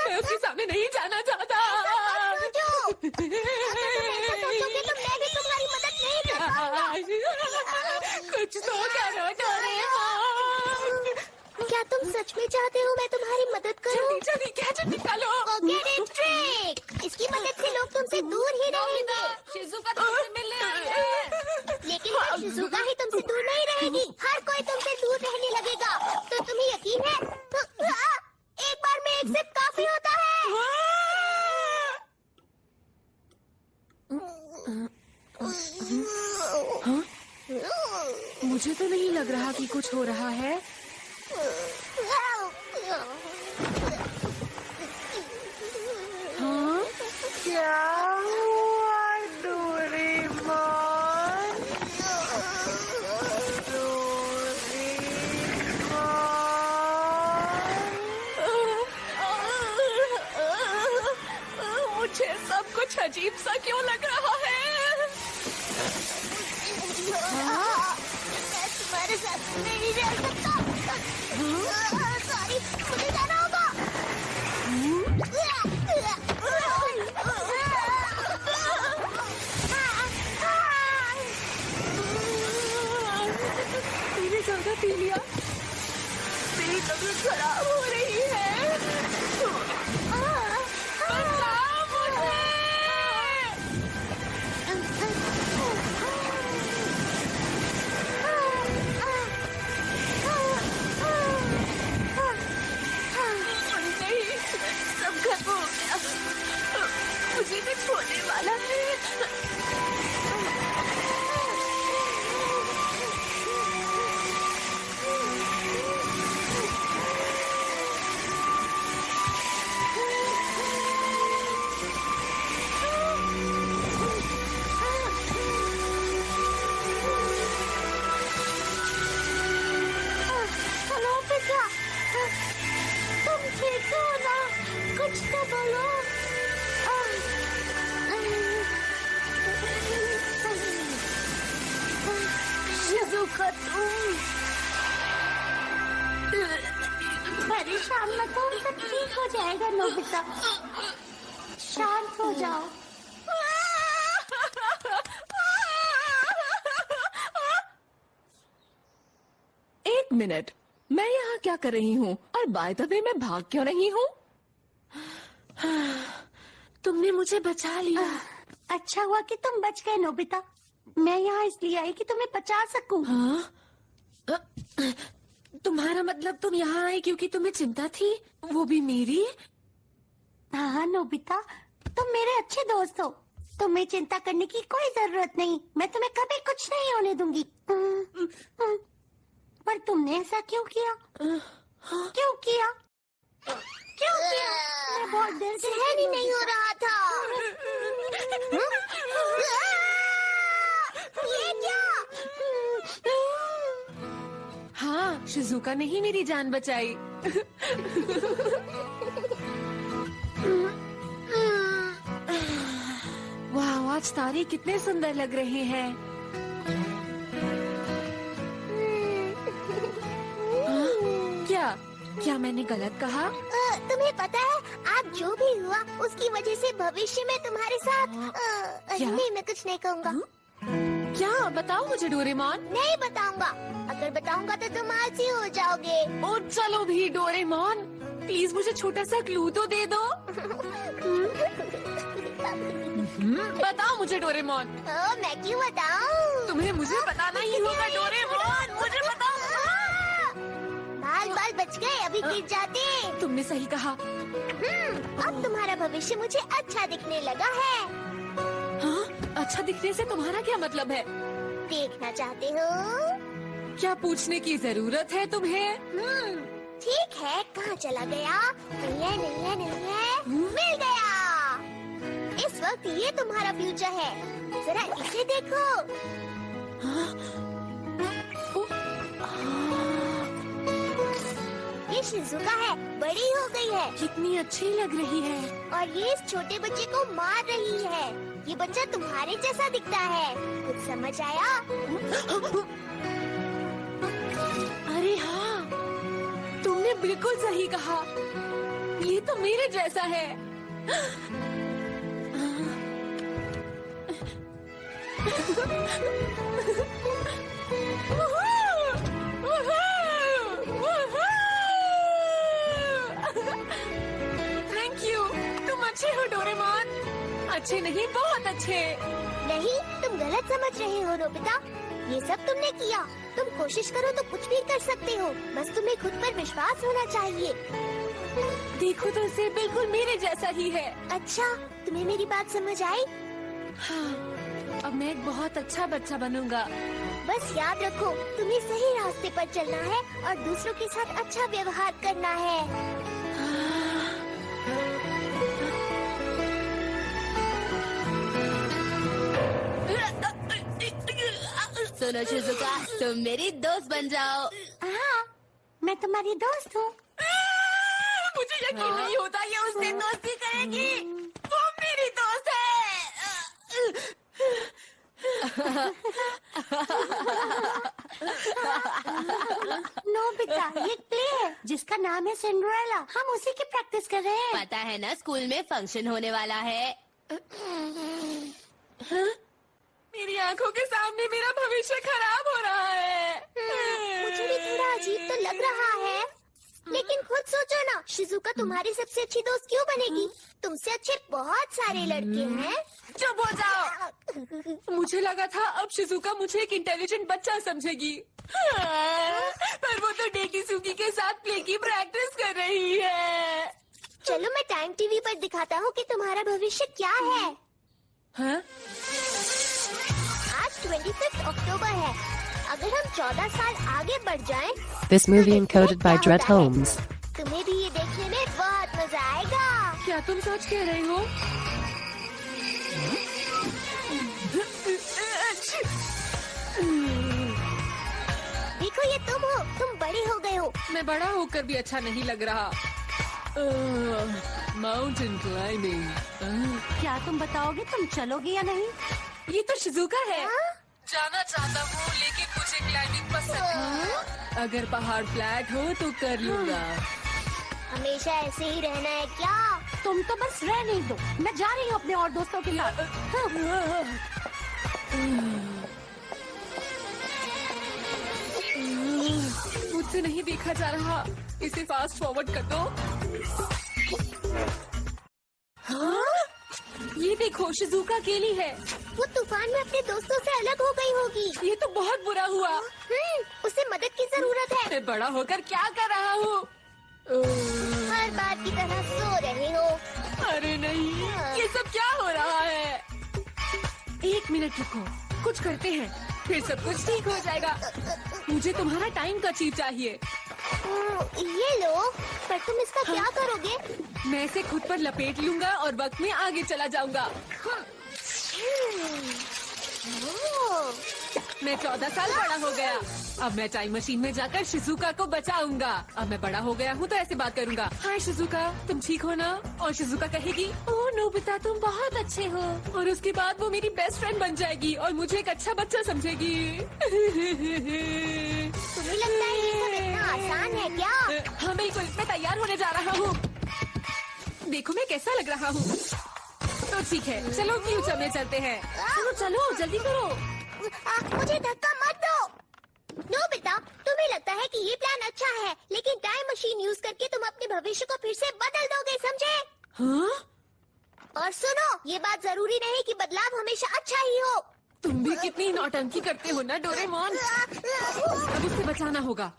मैं उसके सामने नहीं जाना चाहता। तुम्हारी मदद नहीं कर। कुछ तो करो डोरेमोन। क्या तुम सच में चाहते हो मैं तुम्हारी मदद करूं? जल्दी गैजेट निकालो। Get it trick! इसकी मदद से लोग तुमसे दूर ही रहेंगे। शिजुका तुमसे मिलने आई है। लेकिन सिर्फ शिजुका ही तुमसे दूर नहीं रहेगी, हर कोई तुमसे दूर रहने लगेगा। तो तुम्हें यकीन है? एक बार में एक सिर्फ काफी होता है। मुझे तो नहीं लग रहा कि कुछ हो रहा है। हाँ? क्या हुआ डोरेमोन? मुझे सब कुछ अजीब सा क्यों लग रहा है? मैं तुम्हारे साथ नहीं रह सकता। सॉरी, मुझे जाना होगा। मैंने ज्यादा पी लिया, मेरी तबीयत खराब हो रही है। बचाओ मुझे। वाला है। तुम ठीक हो ना? कुछ तो बोलो। शिज़ुका, परेशान मत हो, सब ठीक हो जाएगा नोबिता। शांत हो जाओ। एक मिनट, मैं यहाँ क्या कर रही हूँ? और बाय द वे मैं भाग क्यों रही हूँ? तुमने मुझे बचा लिया। अच्छा हुआ कि तुम बच गए नोबिता। मैं यहाँ इसलिए आई कि तुम्हें बचा सकूं। हाँ? तुम्हारा मतलब तुम यहाँ आई क्योंकि तुम्हें चिंता थी, वो भी मेरी? हाँ नोबिता, तुम मेरे अच्छे दोस्त हो। तुम्हें चिंता करने की कोई जरूरत नहीं। मैं तुम्हें कभी कुछ नहीं होने दूंगी। पर तुमने ऐसा क्यों किया? क्यों किया? क्यों किया? मैं बहुत देर से सहन ही नहीं हो रहा था। ये क्या? हाँ, शिज़ुका ने ही मेरी जान बचाई। वाह, आज तारे कितने सुंदर लग रहे हैं। क्या क्या मैंने गलत कहा? तुम्हें पता है, आज जो भी हुआ उसकी वजह से भविष्य में तुम्हारे साथ क्या? नहीं, मैं कुछ नहीं कहूँगा। क्या? बताओ मुझे डोरेमोन। नहीं बताऊंगा। अगर बताऊंगा तो तुम आलसी हो जाओगे। ओ चलो भी डोरेमोन, प्लीज मुझे छोटा सा क्लू तो दे दो। बताओ मुझे डोरेमोन। मैं क्यों बताऊं? तुम्हें मुझे बताना ही होगा डोरेमोन, मुझे बताओ। बाल बाल बच गए, अभी गिर जाते। तुमने सही कहा। अब तुम्हारा भविष्य मुझे अच्छा दिखने लगा है। हाँ? अच्छा दिखने से तुम्हारा क्या मतलब है? देखना चाहते हो? क्या पूछने की जरूरत है तुम्हें? ठीक है, कहाँ चला गया? नहीं है। मिल गया। इस वक्त ये तुम्हारा फ्यूचर है, जरा इसे देखो। ये शिज़ुका है, बड़ी हो गई है। कितनी अच्छी लग रही है। और ये इस छोटे बच्चे को मार रही है। ये बच्चा तुम्हारे जैसा दिखता है, कुछ समझ आया? अरे हाँ, तुमने बिल्कुल सही कहा। ये तो मेरे जैसा है। थैंक यू, तुम अच्छे हो डोरेमोन। अच्छे नहीं, बहुत अच्छे। नहीं, तुम गलत समझ रहे हो नोबिता। ये सब तुमने किया। तुम कोशिश करो तो कुछ भी कर सकते हो, बस तुम्हें खुद पर विश्वास होना चाहिए। देखो तो इसे बिल्कुल मेरे जैसा ही है। अच्छा, तुम्हें मेरी बात समझ आई? हाँ, अब मैं एक बहुत अच्छा बच्चा बनूंगा। बस याद रखो, तुम्हें सही रास्ते पर चलना है और दूसरों के साथ अच्छा व्यवहार करना है। सुनो शिज़ुका, तुम मेरी दोस्त बन जाओ। हाँ, मैं तुम्हारी दोस्त हूँ। मुझे यकीन नहीं होता ये उससे दोस्ती करेगी। वो मेरी दोस्त है। नोबिता, ये एक प्ले है जिसका नाम है सिंड्रेला। हम उसी की प्रैक्टिस कर रहे हैं। पता है ना, स्कूल में फंक्शन होने वाला है। मेरी आंखों के सामने मेरा भविष्य खराब हो रहा है। मुझे भी थोड़ा अजीब तो लग रहा है, लेकिन खुद सोचो ना, शिज़ुका तुम्हारी सबसे अच्छी दोस्त क्यों बनेगी? तुमसे अच्छे बहुत सारे लड़के हैं। चुप हो जाओ। मुझे लगा था अब शिज़ुका मुझे एक इंटेलिजेंट बच्चा समझेगी, पर वो तो डेकिसुकी के साथ प्ले की प्रैक्टिस कर रही है। चलो मैं टाइम टीवी पर दिखाता हूँ कि तुम्हारा भविष्य क्या है। हाँ? आज 25 अक्टूबर है। अगर हम 14 साल आगे बढ़ जाएं, This movie encoded by Dred Holmes. तुम्हें भी ये देखने में बहुत मजा आएगा। क्या तुम सच कह रहे हो? देखो ये तुम हो, तुम बड़े हो गए हो। मैं बड़ा होकर भी अच्छा नहीं लग रहा। Mountain climbing. क्या तुम बताओगे तुम चलोगे या नहीं? ये तो शिजुका है। जाना चाहता हूँ लेकिन मुझे क्लाइंबिंग पसंद है। अगर पहाड़ फ्लैट हो तो कर लूँगा। हमेशा ऐसे ही रहना है क्या? तुम तो बस रह नहीं दो। मैं जा रही हूँ अपने और दोस्तों के साथ। मुझसे नहीं देखा जा रहा। इसे फास्ट फॉरवर्ड कर दो। हाँ? ये देखो शिजुका अकेली है। वो तूफान में अपने दोस्तों से अलग हो गई होगी। ये तो बहुत बुरा हुआ। उसे मदद की जरूरत है। मैं बड़ा होकर क्या कर रहा हूँ? हर बार की तरह सो रहे हो। अरे नहीं, ये सब क्या हो रहा है? 1 मिनट रुको, कुछ करते हैं, फिर सब कुछ ठीक हो जाएगा। मुझे तुम्हारा टाइम का चीज चाहिए। ये लो, पर तुम इसका क्या करोगे? मैं इसे खुद पर लपेट लूंगा और वक्त में आगे चला जाऊंगा। मैं 14 साल बड़ा हो गया। अब मैं टाइम मशीन में जाकर शिजुका को बचाऊंगा। अब मैं बड़ा हो गया हूँ तो ऐसे बात करूंगा। हाय शिजुका, तुम ठीक हो ना? और शिजुका कहेगी, ओह नोबिता तुम बहुत अच्छे हो। और उसके बाद वो मेरी बेस्ट फ्रेंड बन जाएगी और मुझे एक अच्छा बच्चा समझेगी। तुम्हें लगता है ये सब इतना आसान है क्या? हाँ बिल्कुल, मैं तैयार होने जा रहा हूँ। देखो मैं कैसा लग रहा हूँ। तो ठीक है, चलो फ्यूचर में चलते हैं। चलो चलो जल्दी करो। मुझे धक्का मत दो। नोबिता, तुम्हें लगता है कि ये प्लान अच्छा है, लेकिन टाइम मशीन यूज करके तुम अपने भविष्य को फिर से बदल दोगे, समझे? हाँ? और सुनो, ये बात जरूरी नहीं कि बदलाव हमेशा अच्छा ही हो। तुम भी कितनी नौटंकी करते हो ना डोरेमोन। अब इससे बचाना होगा।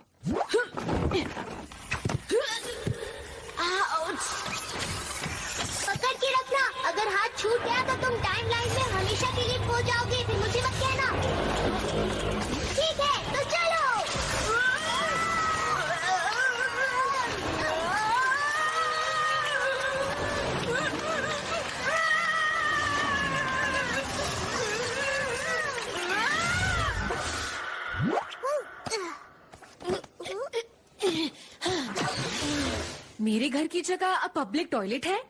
पकड़ के रखना, अगर हाथ छूट गया तो तुम टाइम लाइन में हमेशा के लिए खो जाओगे। फिर मुझे मत कहना। ठीक है, तो चलो। मेरे घर की जगह अब पब्लिक टॉयलेट है।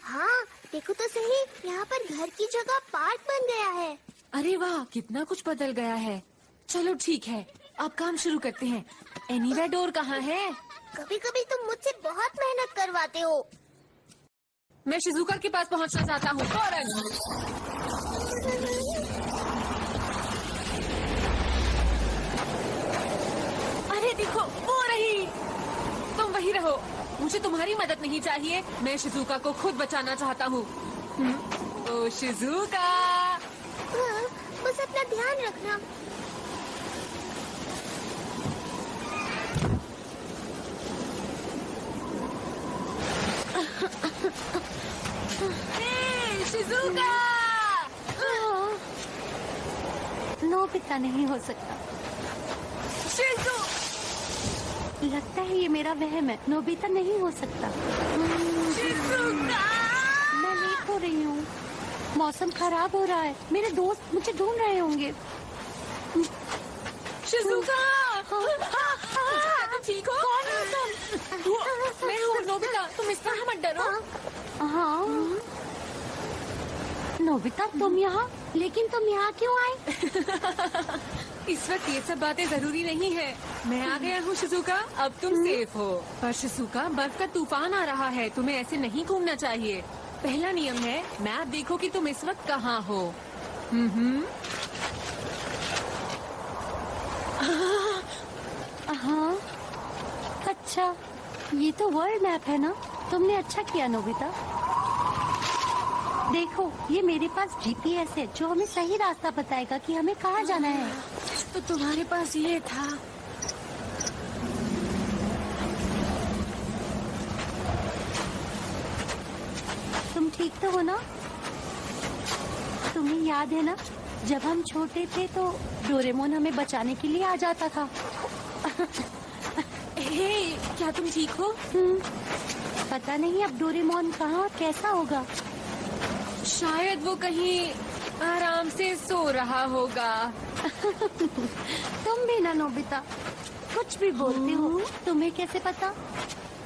हाँ, देखो तो सही, यहाँ पर घर की जगह पार्क बन गया है। अरे वाह, कितना कुछ बदल गया है। चलो ठीक है, अब काम शुरू करते हैं। एनीवे डोर कहाँ है? कभी कभी तुम मुझसे बहुत मेहनत करवाते हो। मैं शिजुका के पास पहुँचना चाहता हूँ फौरन। अरे देखो, वो रही। तुम वही रहो, मुझे तुम्हारी मदद नहीं चाहिए। मैं शिजुका को खुद बचाना चाहता हूँ। ओ शिजुका, बस अपना ध्यान रखना। शिजुका! नोबिता नहीं हो सकता। शिजु! लगता है ये मेरा वहम है। नोबिता नहीं हो सकता। मैं लेट हो रही हूँ। मौसम खराब हो रहा है। मेरे दोस्त मुझे ढूंढ रहे होंगे। शिजुका! तुम ठीक हो? कौन हो तुम? मैं हूँ नोबिता, तुम इस तरह मत डरो। हाँ नोबिता, तुम यहाँ? लेकिन तुम यहाँ क्यों आए? इस वक्त ये सब बातें जरूरी नहीं है। मैं आ गया हूँ शिजुका, अब तुम सेफ हो। पर शिजुका, बर्फ का तूफान आ रहा है, तुम्हें ऐसे नहीं घूमना चाहिए। पहला नियम है, मैप देखो कि तुम इस वक्त कहाँ हो। हाँ, अच्छा, ये तो वर्ल्ड मैप है ना? तुमने अच्छा किया नोबिता। देखो, ये मेरे पास जीपीएस है जो हमें सही रास्ता बताएगा कि हमें कहाँ जाना है। तो तुम्हारे पास ये था। तुम ठीक तो हो ना? तुम्हें याद है ना, जब हम छोटे थे तो डोरेमोन हमें बचाने के लिए आ जाता था। हे, क्या तुम ठीक हो? पता नहीं अब डोरेमोन कहाँ और कैसा होगा। शायद वो कहीं आराम से सो रहा होगा। तुम भी ना नोबिता, कुछ भी बोलते हो। तुम्हें कैसे पता?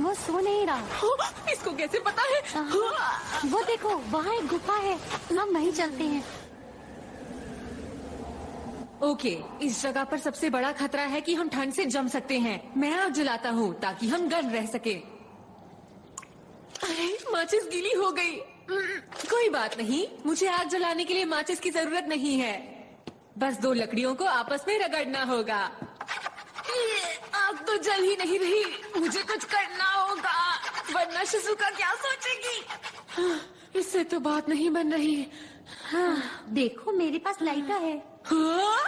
वो सो नहीं रहा। इसको कैसे पता है? वो देखो, वहाँ एक गुफा है, हम वहीं चलते हैं। ओके, इस जगह पर सबसे बड़ा खतरा है कि हम ठंड से जम सकते हैं। मैं आग जलाता हूँ ताकि हम गर्म रह सके। अरे माचिस गीली हो गई। कोई बात नहीं, मुझे आग जलाने के लिए माचिस की जरूरत नहीं है। बस 2 लकड़ियों को आपस में रगड़ना होगा। आग तो जल ही नहीं रही, मुझे कुछ करना होगा वरना शिजुका क्या सोचेगी। इससे तो बात नहीं बन रही। हाँ, देखो मेरे पास लाइटर है। हाँ?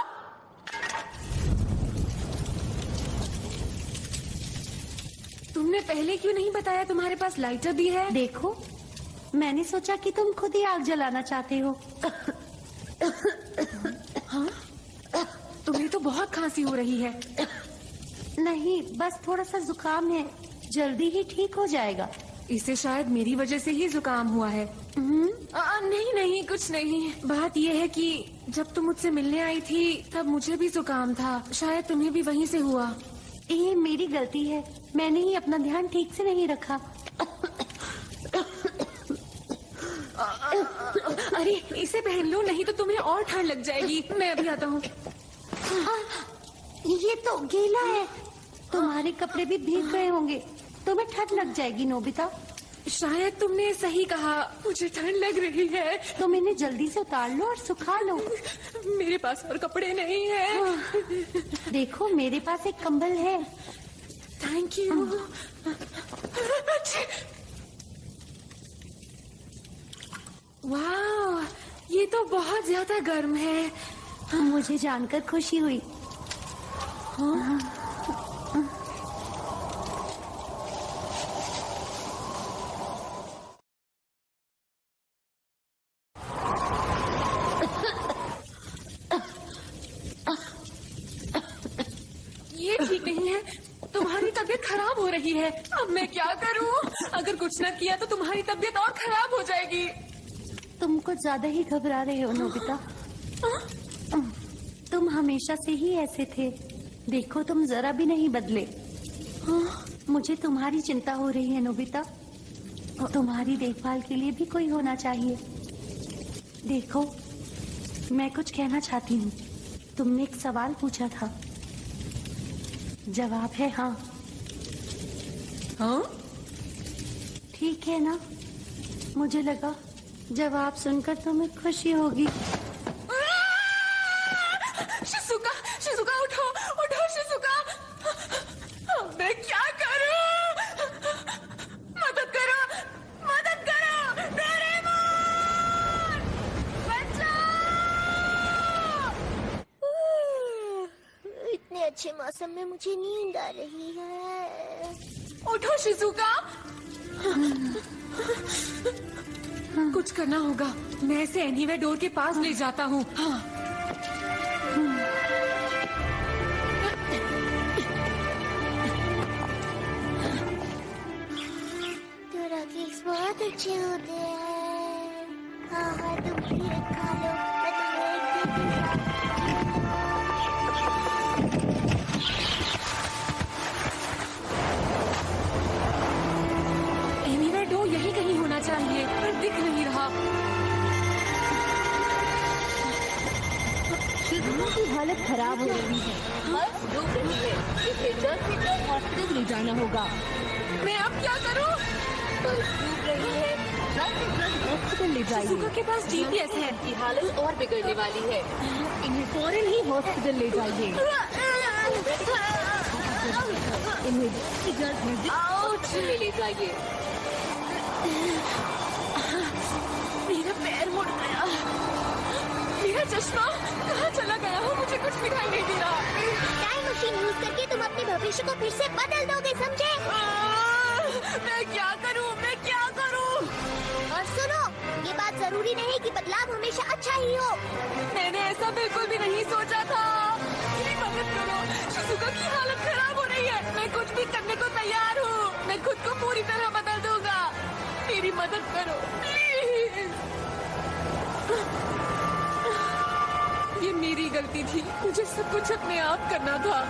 तुमने पहले क्यों नहीं बताया तुम्हारे पास लाइटर भी है? देखो, मैंने सोचा कि तुम खुद ही आग जलाना चाहते हो। हाँ? तुम्हें तो बहुत खांसी हो रही है। नहीं, बस थोड़ा सा जुकाम है, जल्दी ही ठीक हो जाएगा। इसे शायद मेरी वजह से ही जुकाम हुआ है। नहीं नहीं, कुछ नहीं। बात यह है कि जब तुम मुझसे मिलने आई थी तब मुझे भी जुकाम था। शायद तुम्हें भी वहीं से हुआ। ये मेरी गलती है, मैंने ही अपना ध्यान ठीक से नहीं रखा। अरे इसे पहन लो, नहीं तो तुम्हें और ठंड लग जाएगी। मैं अभी आता हूँ। ये तो गीला है, तुम्हारे कपड़े भी भीग गए होंगे, तुम्हें ठंड लग जाएगी नोबिता। शायद तुमने सही कहा, मुझे ठंड लग रही है। तुम इन्हें जल्दी से उतार लो और सुखा लो। मेरे पास और कपड़े नहीं है। देखो, मेरे पास एक कंबल है। Thank you. वाह, ये तो बहुत ज्यादा गर्म है। मुझे जानकर खुशी हुई। ये ठीक नहीं है, तुम्हारी तबीयत खराब हो रही है। अब मैं क्या करूं? अगर कुछ न किया तो तुम्हारी तबीयत और खराब हो जाएगी। तुम कुछ ज्यादा ही घबरा रहे हो नोबिता। तुम हमेशा से ही ऐसे थे, देखो तुम जरा भी नहीं बदले। मुझे तुम्हारी चिंता हो रही है नोबिता। तुम्हारी देखभाल के लिए भी कोई होना चाहिए। देखो, मैं कुछ कहना चाहती हूँ। तुमने एक सवाल पूछा था, जवाब है हाँ। हाँ? ठीक है ना? मुझे लगा जवाब सुनकर तुम्हें खुशी होगी। शिजुका, शिजुका उठो, उठो शिजुका। अब मैं क्या करूं? मदद करो, मदद करो, डोरेमोन! बचाओ! इतने अच्छे मौसम में मुझे नींद आ रही है। उठो शिजुका। कुछ करना होगा। मैं इसे एनीवे डोर के पास ले जाता हूँ। तेरा केक्स बहुत अच्छे होते हैं। हाँ हाँ, तुम भी खा लो, मैं तुम्हें एक दूंगा। एनीवे डोर यही कहीं होना चाहिए, पर दिख नहीं रहा। शिजुका की हालत खराब हो रही है, बस डूब रही है। इसे जल्द से जल्द हॉस्पिटल ले जाना होगा। मैं अब क्या करूं? बस डूब रही है, जल्द से जल्द हॉस्पिटल ले जाइए। शिजुका के पास जीपीएस है। की हालत और बिगड़ने वाली है, इन्हें फौरन ही हॉस्पिटल ले जाइए। इन्हें जल्द से ले जाइए। मेरा पैर मुड़ गया। मेरा चश्मा कहाँ चला गया हो? मुझे कुछ दिखाई नहीं दे रहा। टाइम मशीन यूज करके तुम अपने भविष्य को फिर से बदल दोगे, समझे? मैं क्या करूं? मैं क्या करूं? और सुनो, ये बात जरूरी नहीं कि बदलाव हमेशा अच्छा ही हो। मैंने ऐसा बिल्कुल भी नहीं सोचा था। मेरी मदद करो, शिजुका की हालत खराब हो रही है। मैं कुछ भी करने को तैयार हूँ। मैं खुद को पूरी तरह बदल दूंगा। मेरी मदद करो प्लीज। ये मेरी गलती थी। मुझे सब कुछ अपने आप करना था।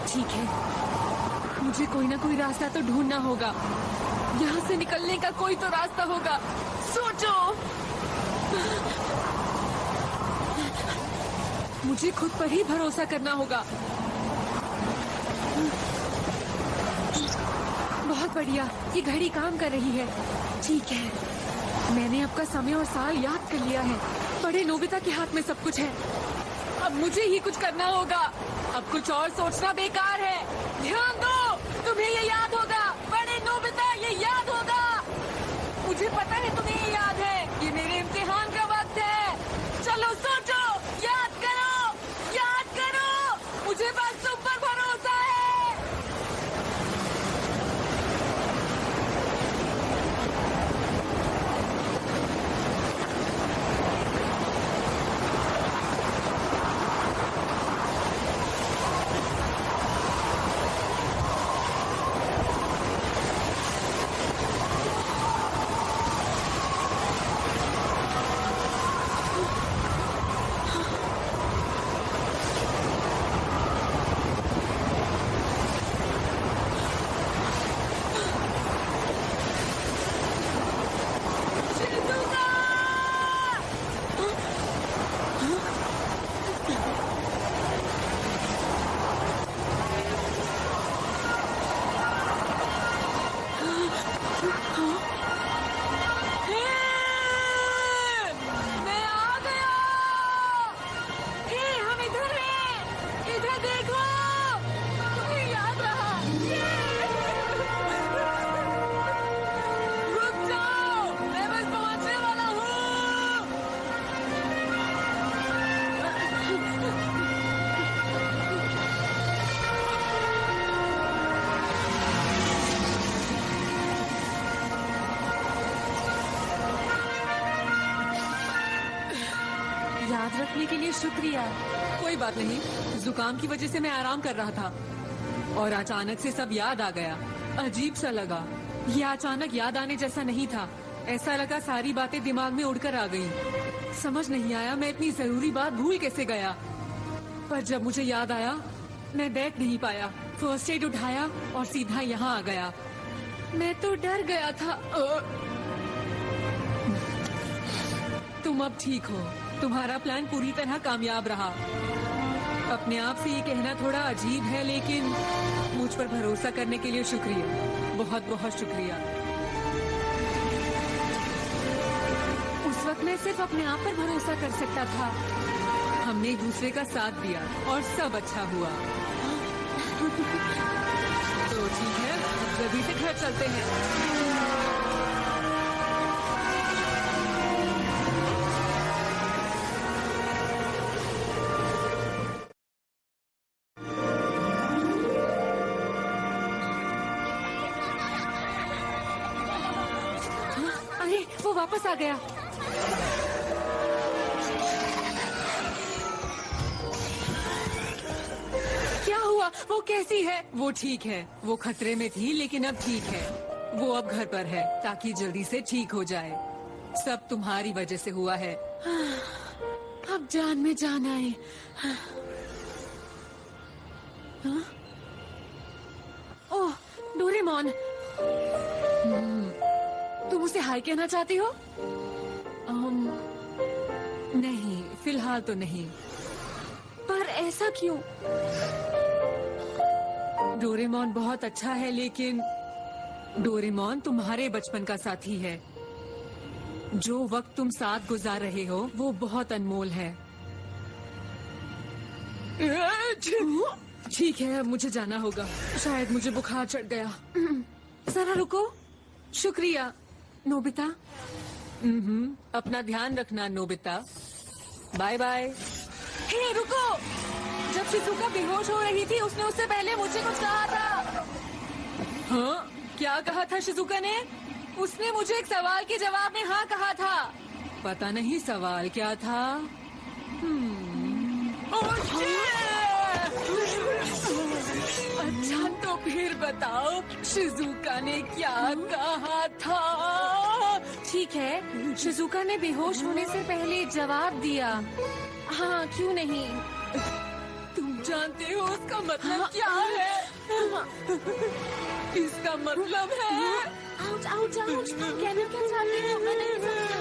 ठीक है, मुझे कोई ना कोई रास्ता तो ढूंढना होगा। यहाँ से निकलने का कोई तो रास्ता होगा। सोचो। मुझे खुद पर ही भरोसा करना होगा। बहुत बढ़िया, ये घड़ी काम कर रही है। ठीक है, मैंने आपका समय और साल याद कर लिया है। बड़े नोबिता के हाथ में सब कुछ है। अब मुझे ही कुछ करना होगा। अब कुछ और सोचना बेकार है। ध्यान दो, तुम्हें ये याद होगा। बड़े नोबिता, ये याद होगा। मुझे पता है तुम्हें ये याद है। ये मेरे इम्तिहान का वक्त है। चलो सोचो, याद करो, याद करो। मुझे बस तुम पर भरोसा है। याद रखने के लिए शुक्रिया। कोई बात नहीं, जुकाम की वजह से मैं आराम कर रहा था और अचानक से सब याद आ गया। अजीब सा लगा। ये अचानक याद आने जैसा नहीं था। ऐसा लगा सारी बातें दिमाग में उड़कर आ गईं। समझ नहीं आया मैं इतनी जरूरी बात भूल कैसे गया। पर जब मुझे याद आया, मैं बैठ नहीं पाया। फर्स्ट एड उठाया और सीधा यहाँ आ गया। मैं तो डर गया था। तुम अब ठीक हो। तुम्हारा प्लान पूरी तरह कामयाब रहा। अपने आप से ये कहना थोड़ा अजीब है, लेकिन मुझ पर भरोसा करने के लिए शुक्रिया। बहुत बहुत शुक्रिया। उस वक्त मैं सिर्फ अपने आप पर भरोसा कर सकता था। हमने एक दूसरे का साथ दिया और सब अच्छा हुआ। तो ठीक है, जल्दी से घर चलते हैं। वो वापस आ गया। क्या हुआ? वो कैसी है? वो ठीक है। वो खतरे में थी लेकिन अब ठीक है। वो अब घर पर है ताकि जल्दी से ठीक हो जाए। सब तुम्हारी वजह से हुआ है। अब जान में जान आए। ओह, डोरेमोन, तुम उसे हाय कहना चाहती हो? नहीं, फिलहाल तो नहीं। पर ऐसा क्यों? डोरेमोन बहुत अच्छा है, लेकिन डोरेमोन तुम्हारे बचपन का साथी है। जो वक्त तुम साथ गुजार रहे हो वो बहुत अनमोल है। ठीक है, अब मुझे जाना होगा। शायद मुझे बुखार चढ़ गया। जरा रुको। शुक्रिया नोबिता। अपना ध्यान रखना नोबिता। Bye bye. हे रुको, जब शिजुका बेहोश हो रही थी उसने उससे पहले मुझे कुछ कहा था। क्या कहा था शिजुका ने? उसने मुझे एक सवाल के जवाब में हाँ कहा था। पता नहीं सवाल क्या था। अच्छा तो फिर बताओ शिजुका ने क्या कहा था? ठीक है, शिजुका ने बेहोश होने से पहले जवाब दिया। हाँ, क्यों नहीं? तुम जानते हो उसका मतलब क्या है? इसका मतलब है आउच आउच आउच, तुम कहना क्या चाहती हो? मैं नहीं समझा।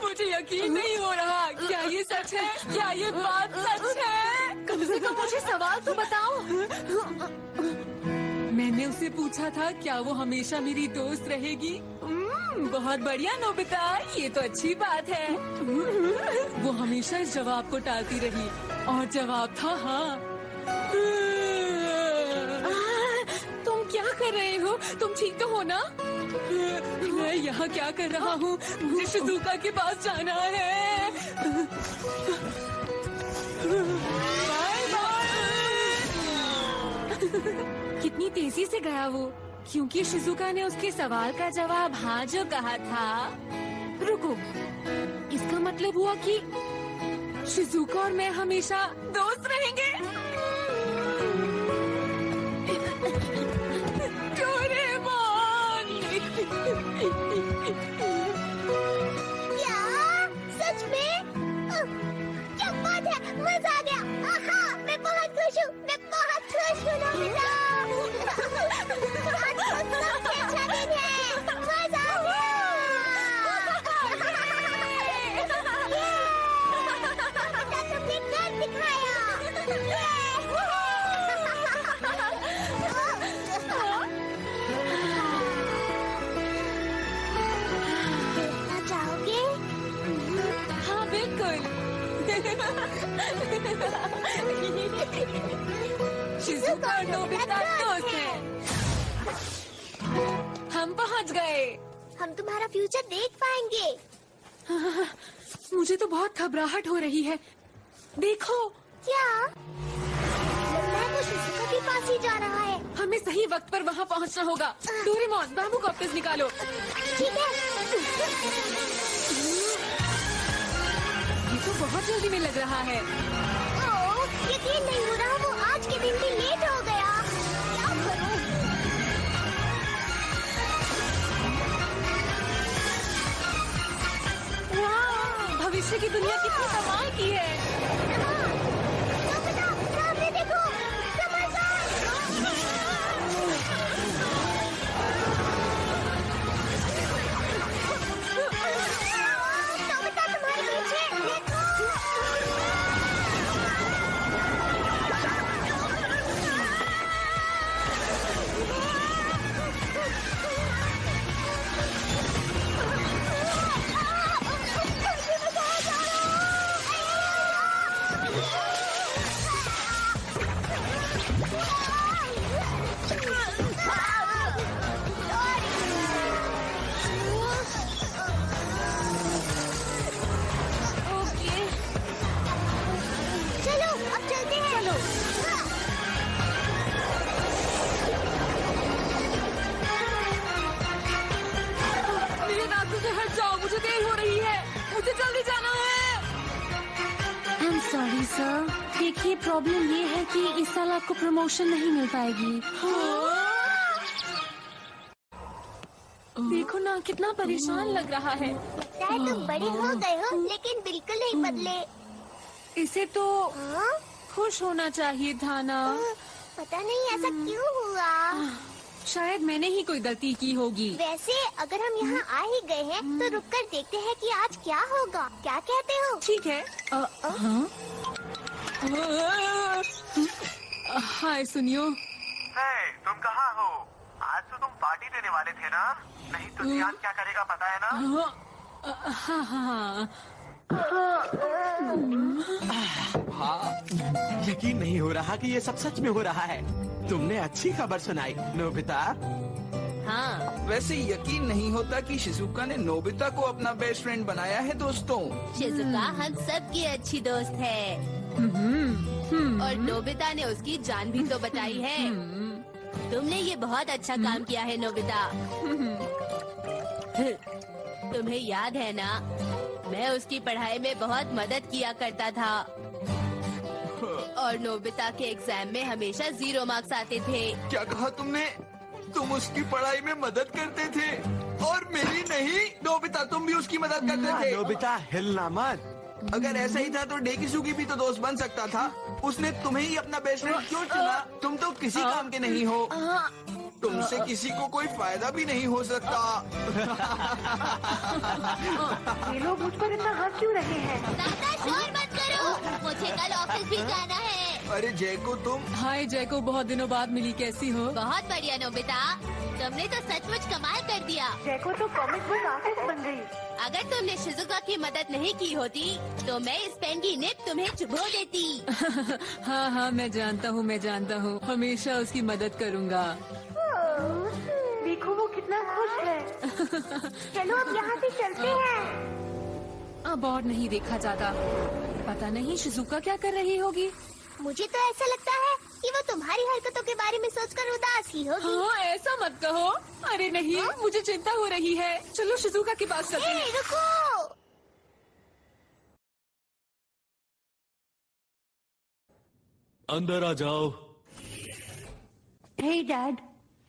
मुझे यकीन नहीं हो रहा। क्या ये सच है? क्या ये बात सच है? कम से कम मुझे सवाल तो बताओ। मैंने उसे पूछा था क्या वो हमेशा मेरी दोस्त रहेगी। बहुत बढ़िया नोबिता, ये तो अच्छी बात है। वो हमेशा इस जवाब को टालती रही और जवाब था हाँ। तुम क्या कर रहे हो? तुम ठीक तो हो ना? मैं यहाँ क्या कर रहा हूँ? मुझे शिजुका के पास जाना है। Bye bye. कितनी तेजी से गया वो, क्योंकि शिजुका ने उसके सवाल का जवाब हाँ जो कहा था। रुको, इसका मतलब हुआ कि शिजुका और मैं हमेशा दोस्त रहेंगे। डोरेमोन! क्या? सच में? क्या बात है? मजा आ गया। आहा, मैं बहुत खुश हूँ। मैं बहुत खुश हूँ नोबिता। आज तो सबसे अच्छा दिन है। मजा आ गया। नोबिता, तुमने कर दिखाया। चाहोगे? हाँ बिल्कुल। शिजुका और नोबिता दोस्त हैं। हम पहुँच गए। हम तुम्हारा फ्यूचर देख पाएंगे। मुझे तो बहुत घबराहट हो रही है। देखो, क्या? लगता है वो शिजुका के पास ही जा रहा है। हमें सही वक्त पर वहाँ पहुँचना होगा। डोरेमोन, बाबू कॉप्टर्स निकालो। ठीक है। ये तो बहुत जल्दी में लग रहा है। ओह, यकीन नहीं हो रहा वो आज के दिन भी लेट हो गया। क्या करूं? वाह, भविष्य की दुनिया कितनी कमाल की है। नोबिता, सामने देखो। समझदार। नोबिता, तुम्हारे पीछे देखो। चलो, अब चलते हैं। चलो। मेरे रास्ते से हट जाओ, मुझे देर हो रही है। मुझे जल्दी जाना है। I'm sorry sir. देखिए, प्रॉब्लम ये है कि इस साल आपको प्रमोशन नहीं मिल पाएगी। देखो ना, कितना परेशान लग रहा है। लगता है तुम बड़े हो गए हो, लेकिन बिल्कुल नहीं बदले। इसे तो हाँ? खुश होना चाहिए था ना। पता नहीं ऐसा क्यों हुआ। शायद मैंने ही कोई गलती की होगी। वैसे अगर हम यहाँ आ ही गए हैं, तो रुककर देखते हैं कि आज क्या होगा। क्या कहते हो? ठीक है। हाय सुनियो। तुम कहाँ हो? आज तो तुम पार्टी देने वाले थे ना? नहीं तो जियान क्या करेगा पता है ना? हाँ हाँ। यकीन नहीं हो रहा कि ये सब सच में हो रहा है। तुमने अच्छी खबर सुनाई नोबिता। हाँ, वैसे यकीन नहीं होता कि शिजुका ने नोबिता को अपना बेस्ट फ्रेंड बनाया है दोस्तों। शिजुका हम सब की अच्छी दोस्त है। और नोबिता ने उसकी जान भी तो बचाई है। तुमने ये बहुत अच्छा काम किया है नोबिता। तुम्हें याद है ना, मैं उसकी पढ़ाई में बहुत मदद किया करता था और नोबिता के एग्जाम में हमेशा 0 मार्क्स आते थे। क्या कहा तुमने? तुम उसकी पढ़ाई में मदद करते थे और मेरी नहीं? नोबिता तुम भी उसकी मदद करते थे। नोबिता हिलना मत। अगर ऐसा ही था तो डेकिसुगी भी तो दोस्त बन सकता था। उसने तुम्हें ही अपना बेस्ट फ्रेंड क्यों चुना? तुम तो किसी काम के नहीं हो। तुमसे किसी को कोई फायदा भी नहीं हो सकता। ये लोग मुझ पर इतना हंस क्यों रहे हैं? दादा शोर मत करो, मुझे कल ऑफिस भी जाना है। अरे जैको तुम। हाय जैको, बहुत दिनों बाद मिली, कैसी हो? बहुत बढ़िया नोबिता, तुमने तो सचमुच कमाल कर दिया। जैको तो कॉमिक बुक आर्टिस्ट बन गई। अगर तुमने शिजुका की मदद नहीं की होती तो मैं इस पेन की निब तुम्हें चुभो देती। हाँ, मैं जानता हूँ, हमेशा उसकी मदद करूँगा। देखो वो कितना खुश है। चलो अब यहाँ से चलते हैं। अब और नहीं देखा जाता। पता नहीं शिजुका क्या कर रही होगी। मुझे तो ऐसा लगता है कि वो तुम्हारी हरकतों के बारे में सोचकर उदास ही होगी। हाँ, ऐसा मत कहो। अरे नहीं, मुझे चिंता हो रही है। चलो शिजुका के पास चलते हैं। रुको, अंदर आ जाओ। हे डैड,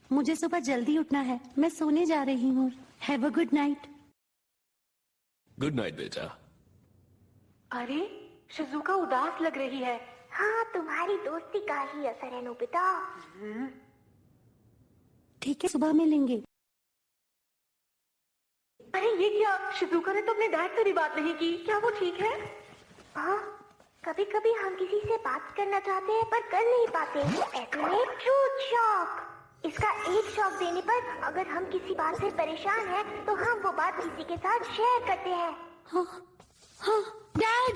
मुझे सुबह जल्दी उठना है। मैं सोने जा रही हूँ। Have a good night. Good night बेटा। अरे शिजुका उदास लग रही है। हाँ, तुम्हारी दोस्ती का ही असर है नोबिता। ठीक है, सुबह मिलेंगे। अरे ये क्या? शिजुका ने तो अपने डैड से भी बात नहीं की। क्या वो ठीक है? हाँ, कभी कभी हम किसी से बात करना चाहते हैं पर कर नहीं पाते। ऐसे में ट्रूथ शॉक। इसका एक शॉक देने पर अगर हम किसी बात से परेशान हैं तो हम वो बात किसी के साथ शेयर करते हैं। हाँ, डैड।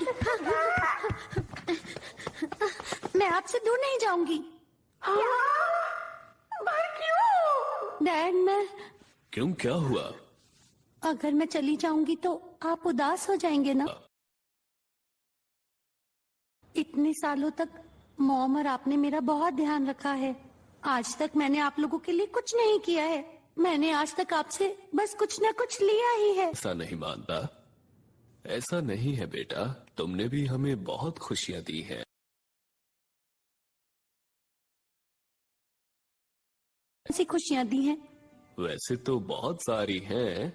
मैं आपसे दूर नहीं जाऊंगी। क्यों? डैड, मैं क्यों, क्या हुआ? अगर मैं चली जाऊंगी तो आप उदास हो जाएंगे ना। इतने सालों तक मॉम और आपने मेरा बहुत ध्यान रखा है। आज तक मैंने आप लोगों के लिए कुछ नहीं किया है। मैंने आज तक आपसे बस कुछ न कुछ लिया ही है। ऐसा नहीं मानता। ऐसा नहीं है बेटा, तुमने भी हमें बहुत खुशियां दी हैं। ऐसी खुशियां दी हैं? वैसे तो बहुत सारी हैं,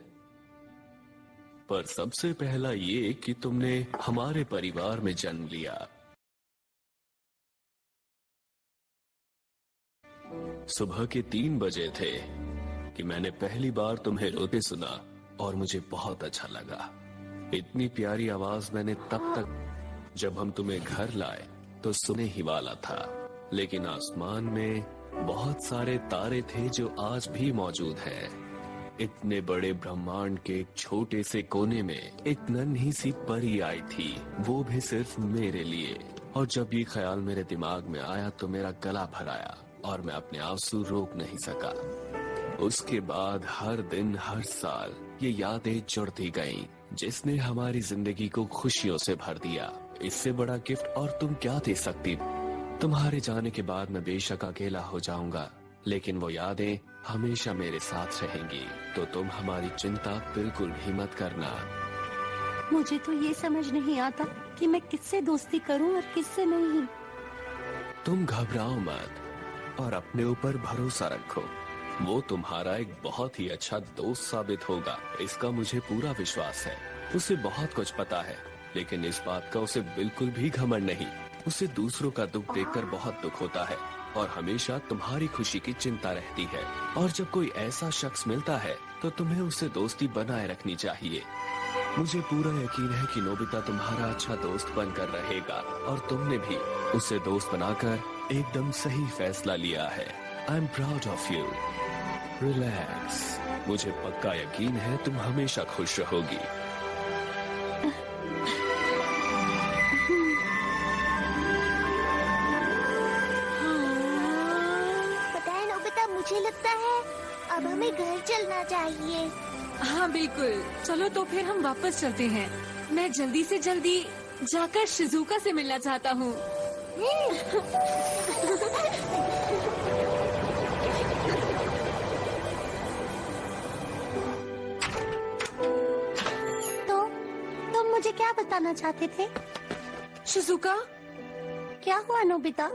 पर सबसे पहला ये कि तुमने हमारे परिवार में जन्म लिया। सुबह के 3 बजे थे कि मैंने पहली बार तुम्हें रोते सुना और मुझे बहुत अच्छा लगा। इतनी प्यारी आवाज मैंने तब तक जब हम तुम्हें घर लाए तो सुने ही वाला था, लेकिन आसमान में बहुत सारे तारे थे जो आज भी मौजूद हैं। इतने बड़े ब्रह्मांड के एक छोटे से कोने में एक नन्ही सी परी आई थी, वो भी सिर्फ मेरे लिए। और जब ये ख्याल मेरे दिमाग में आया तो मेरा गला भर आया और मैं अपने आंसू रोक नहीं सका। उसके बाद हर दिन हर साल ये यादें जुड़ती गईं, जिसने हमारी जिंदगी को खुशियों से भर दिया। इससे बड़ा गिफ्ट और तुम क्या दे सकती? तुम्हारे जाने के बाद मैं बेशक अकेला हो जाऊंगा, लेकिन वो यादें हमेशा मेरे साथ रहेंगी। तो तुम हमारी चिंता बिल्कुल भी मत करना। मुझे तो ये समझ नहीं आता कि मैं किससे दोस्ती करूं और किससे नहीं। तुम घबराओ मत और अपने ऊपर भरोसा रखो। वो तुम्हारा एक बहुत ही अच्छा दोस्त साबित होगा, इसका मुझे पूरा विश्वास है। उसे बहुत कुछ पता है, लेकिन इस बात का उसे बिल्कुल भी घमंड नहीं। उसे दूसरों का दुख देखकर बहुत दुख होता है और हमेशा तुम्हारी खुशी की चिंता रहती है। और जब कोई ऐसा शख्स मिलता है तो तुम्हें उससे दोस्ती बनाए रखनी चाहिए। मुझे पूरा यकीन है कि नोबिता तुम्हारा अच्छा दोस्त बनकर रहेगा और तुमने भी उसे दोस्त बनाकर एकदम सही फैसला लिया है। I am proud of you. Relax, मुझे पक्का यकीन है तुम हमेशा खुश रहोगी। पता है नोबिता, मुझे लगता है अब हमें घर चलना चाहिए। हाँ बिल्कुल, चलो तो फिर हम वापस चलते हैं। मैं जल्दी से जल्दी जाकर शिजुका से मिलना चाहता हूँ। तो तुम मुझे क्या बताना चाहते थे? शिजुका, क्या हुआ नोबिता?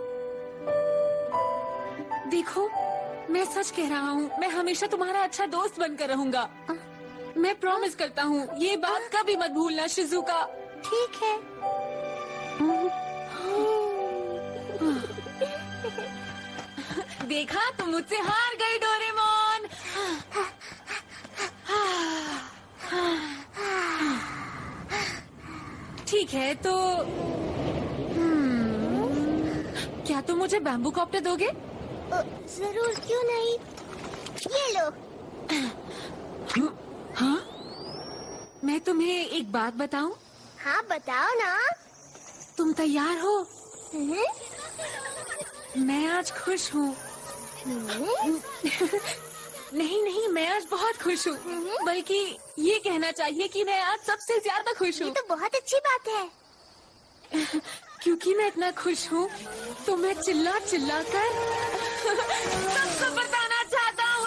देखो, मैं सच कह रहा हूँ, मैं हमेशा तुम्हारा अच्छा दोस्त बनकर रहूंगा। मैं प्रॉमिस करता हूँ, ये बात कभी मत भूलना शिजुका। ठीक है। देखा, तुम मुझसे हार गई डोरेमोन। ठीक है तो क्या तुम मुझे बैम्बू कॉप्टर दोगे? जरूर, क्यों नहीं। ये लो। हाँ? मैं तुम्हें एक बात बताऊं? हाँ, बताओ ना। तुम तैयार हो? मैं आज खुश हूँ। नहीं नहीं, मैं आज बहुत खुश हूँ। बल्कि ये कहना चाहिए कि मैं आज सबसे ज्यादा खुश हूँ। ये तो बहुत अच्छी बात है। क्योंकि मैं इतना खुश हूँ तो मैं चिल्ला चिल्ला कर सबको बताना चाहता हूँ।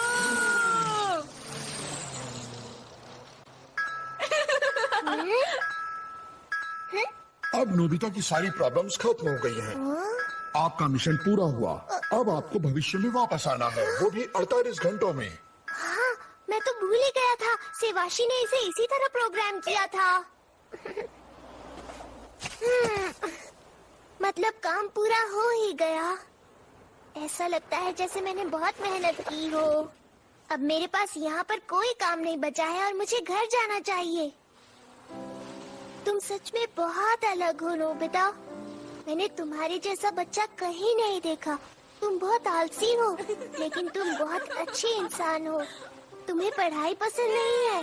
अब नोबिता की सारी प्रॉब्लम्स खत्म हो गई हैं। आपका मिशन पूरा हुआ। अब आपको भविष्य में वापस आना है, वो भी 48 घंटों में। हाँ, मैं तो भूल ही गया था। सेवाशी ने इसे इसी तरह प्रोग्राम किया था। मतलब काम पूरा हो ही गया। ऐसा लगता है जैसे मैंने बहुत मेहनत की हो। अब मेरे पास यहाँ पर कोई काम नहीं बचा है और मुझे घर जाना चाहिए। तुम सच में बहुत अलग हो नोबिता। मैंने तुम्हारे जैसा बच्चा कहीं नहीं देखा। तुम बहुत आलसी हो, लेकिन तुम बहुत अच्छे इंसान हो। तुम्हें पढ़ाई पसंद नहीं है,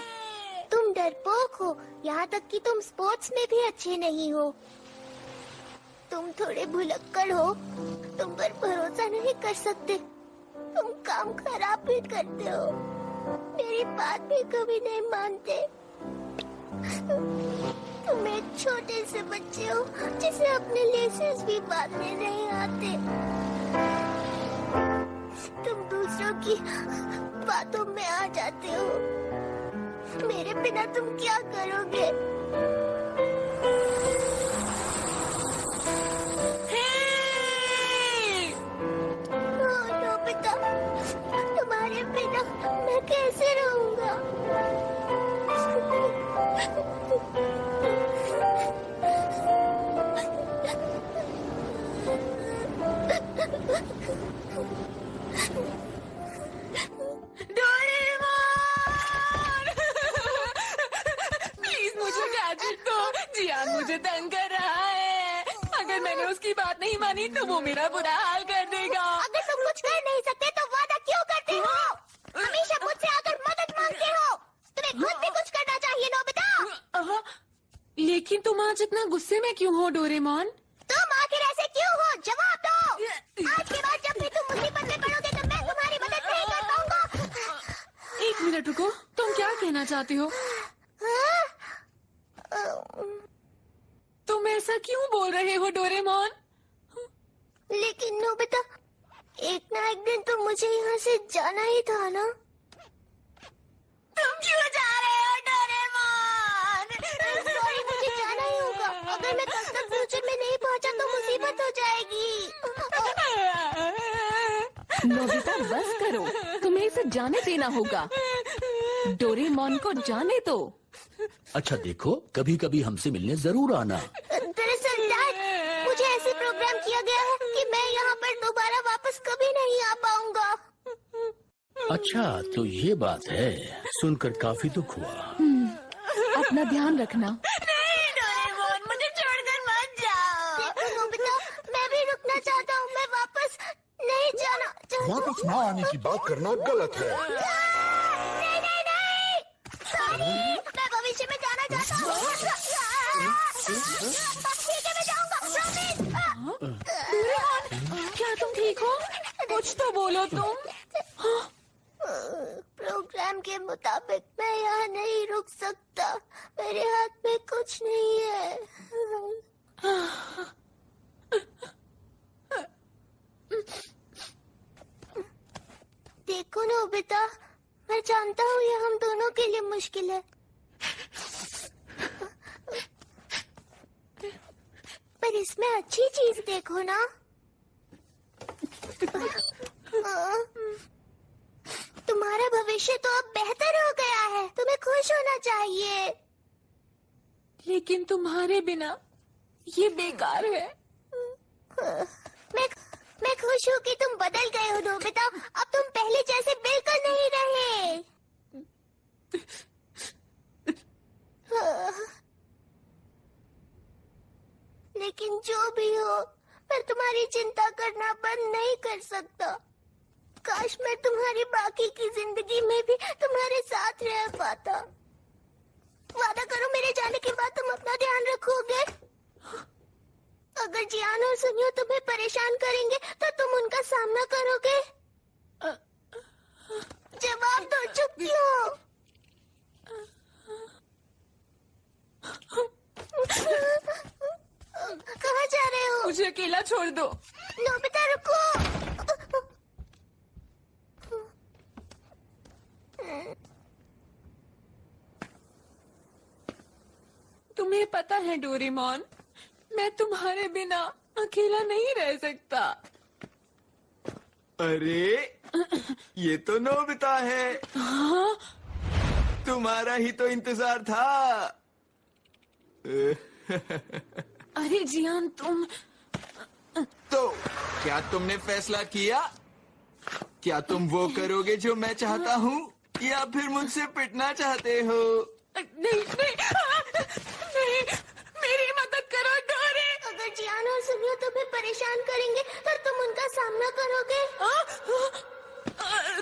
तुम डरपोक हो, यहाँ तक कि तुम स्पोर्ट्स में भी अच्छे नहीं हो। तुम थोड़े भुलक्कड़ हो, तुम पर भरोसा नहीं कर सकते। तुम काम खराब भी करते हो, मेरी बात भी कभी नहीं मानते। तुम एक छोटे से बच्चे हो जिसे अपने लेसेस भी बांधने नहीं आते। तुम दूसरों की बातों में आ जाते हो। मेरे बिना तुम क्या करोगे? नोबिता, तुम्हारे बिना मैं कैसे रहूंगा? प्लीज मुझे गैजेट दो। जियान मुझे तंग कर रहा है। अगर मैंने उसकी बात नहीं मानी तो वो मेरा बुरा हाल कर देगा। अगर तुम कुछ कर नहीं सकते तो वादा क्यों करते हो? हमेशा मुझसे आकर मदद मांगते हो। तुम्हें खुद भी कुछ करना चाहिए नोबिता। लेकिन तुम आज इतना गुस्से में क्यों हो डोरेमोन? तुम आखिर ऐसे क्यों हो? जवाब दो। आज के बाद जब भी तुम मुसीबत में पड़ोगे तो मैं तुम्हारी मदद नहीं कर पाऊंगा। एक मिनट रुको, तुम क्या कहना चाहते हो? तुम ऐसा क्यों बोल रहे हो डोरेमोन? लेकिन नोबिता, एक ना एक दिन तो मुझे यहाँ से जाना ही था ना। तुम क्यों जा रहे हो डोरेमोन? सॉरी, मुझे जाना ही होगा। अगर मैं कल तक फ्यूचर में नहीं पहुँचा तो मुसीबत हो जाएगी। नोबिता बस करो, तुम्हें इसे जाने देना होगा। डोरेमोन को जाने दो। अच्छा देखो, कभी कभी हमसे मिलने जरूर आना। दरअसल डैड, मुझे ऐसे प्रोग्राम किया गया है कि मैं यहाँ पर दोबारा वापस कभी नहीं आ पाऊंगा। अच्छा तो ये बात है, सुनकर काफी दुख हुआ। अपना ध्यान रखना। नहीं डोरेमोन, मुझे छोड़कर मत जाओ। देखो नोबिता, मैं भी रुकना चाहता हूँ। मैं वापस नहीं जाना चाहता। वापस ना आने की बात करना गलत है। नहीं नहीं नहीं, सॉरी, मैं भविष्य में जाना चाहता हूँ। ठीक है, मैं जाऊंगा, प्रॉमिस। क्या तुम ठीक हो? कुछ तो बोलो तुम। प्रोग्राम के मुताबिक मैं यहाँ नहीं रुक सकता। मेरे हाथ में कुछ नहीं है। देखो नोबिता, मैं जानता हूँ ये हम दोनों के लिए मुश्किल है, पर इसमें अच्छी चीज देखो ना। तुम्हारा भविष्य तो अब बेहतर हो गया है, तुम्हें खुश होना चाहिए। लेकिन तुम्हारे बिना ये बेकार है। मैं खुश हूँ कि तुम बदल गए हो नोबिता, अब तुम पहले जैसे बिल्कुल नहीं रहे। लेकिन जो भी हो, मैं तुम्हारी चिंता करना बंद नहीं कर सकता। काश मैं तुम्हारी बाकी की जिंदगी में भी तुम्हारे साथ रह पाता। वादा करो मेरे जाने के बाद तुम अपना ध्यान रखोगे। अगर जियान और सुनियो तुम्हें परेशान करेंगे तो तुम उनका सामना करोगे। जवाब दो, चुप क्यों? कहाँ जा रहे हो? मुझे अकेला छोड़ दो। नोबिता रुको। तुम्हें पता है डोरेमोन, मैं तुम्हारे बिना अकेला नहीं रह सकता। अरे ये तो नोबिता है। हाँ? तुम्हारा ही तो इंतजार था। अरे जियान, तुम तो क्या तुमने फैसला किया? क्या तुम वो करोगे जो मैं चाहता हूँ, या फिर मुझसे पिटना चाहते हो? नहीं नहीं नहीं, मेरी मदद करो डोरे। अगर जियान और सुनियो तुम्हें परेशान करेंगे तो तुम उनका सामना करोगे।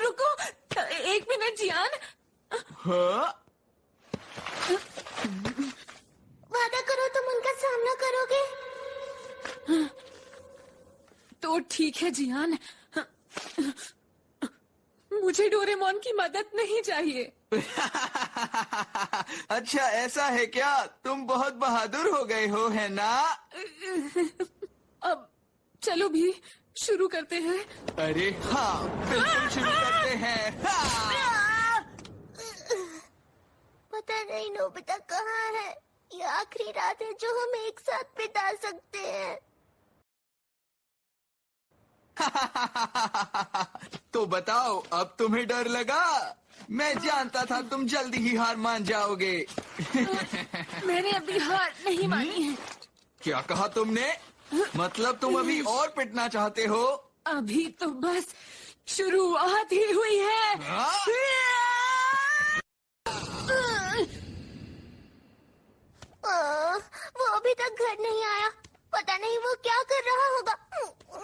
रुको, एक मिनट जियान। हाँ? वादा करो तुम उनका सामना करोगे। तो ठीक है जियान, मुझे डोरेमोन की मदद नहीं चाहिए। अच्छा ऐसा है क्या? तुम बहुत बहादुर हो गए हो, है ना? अब चलो भी शुरू करते हैं। अरे हाँ, बिल्कुल शुरू करते हैं। हाँ। पता नहीं नोबिता कहाँ है। ये आखिरी रात है जो हम एक साथ बिता सकते हैं। तो बताओ, अब तुम्हें डर लगा? मैं जानता था तुम जल्दी ही हार मान जाओगे। मैंने अभी हार नहीं मानी है। क्या कहा तुमने? मतलब तुम अभी और पिटना चाहते हो? अभी तो बस शुरुआत ही हुई है। वो अभी तक घर नहीं आया। पता नहीं वो क्या कर रहा होगा।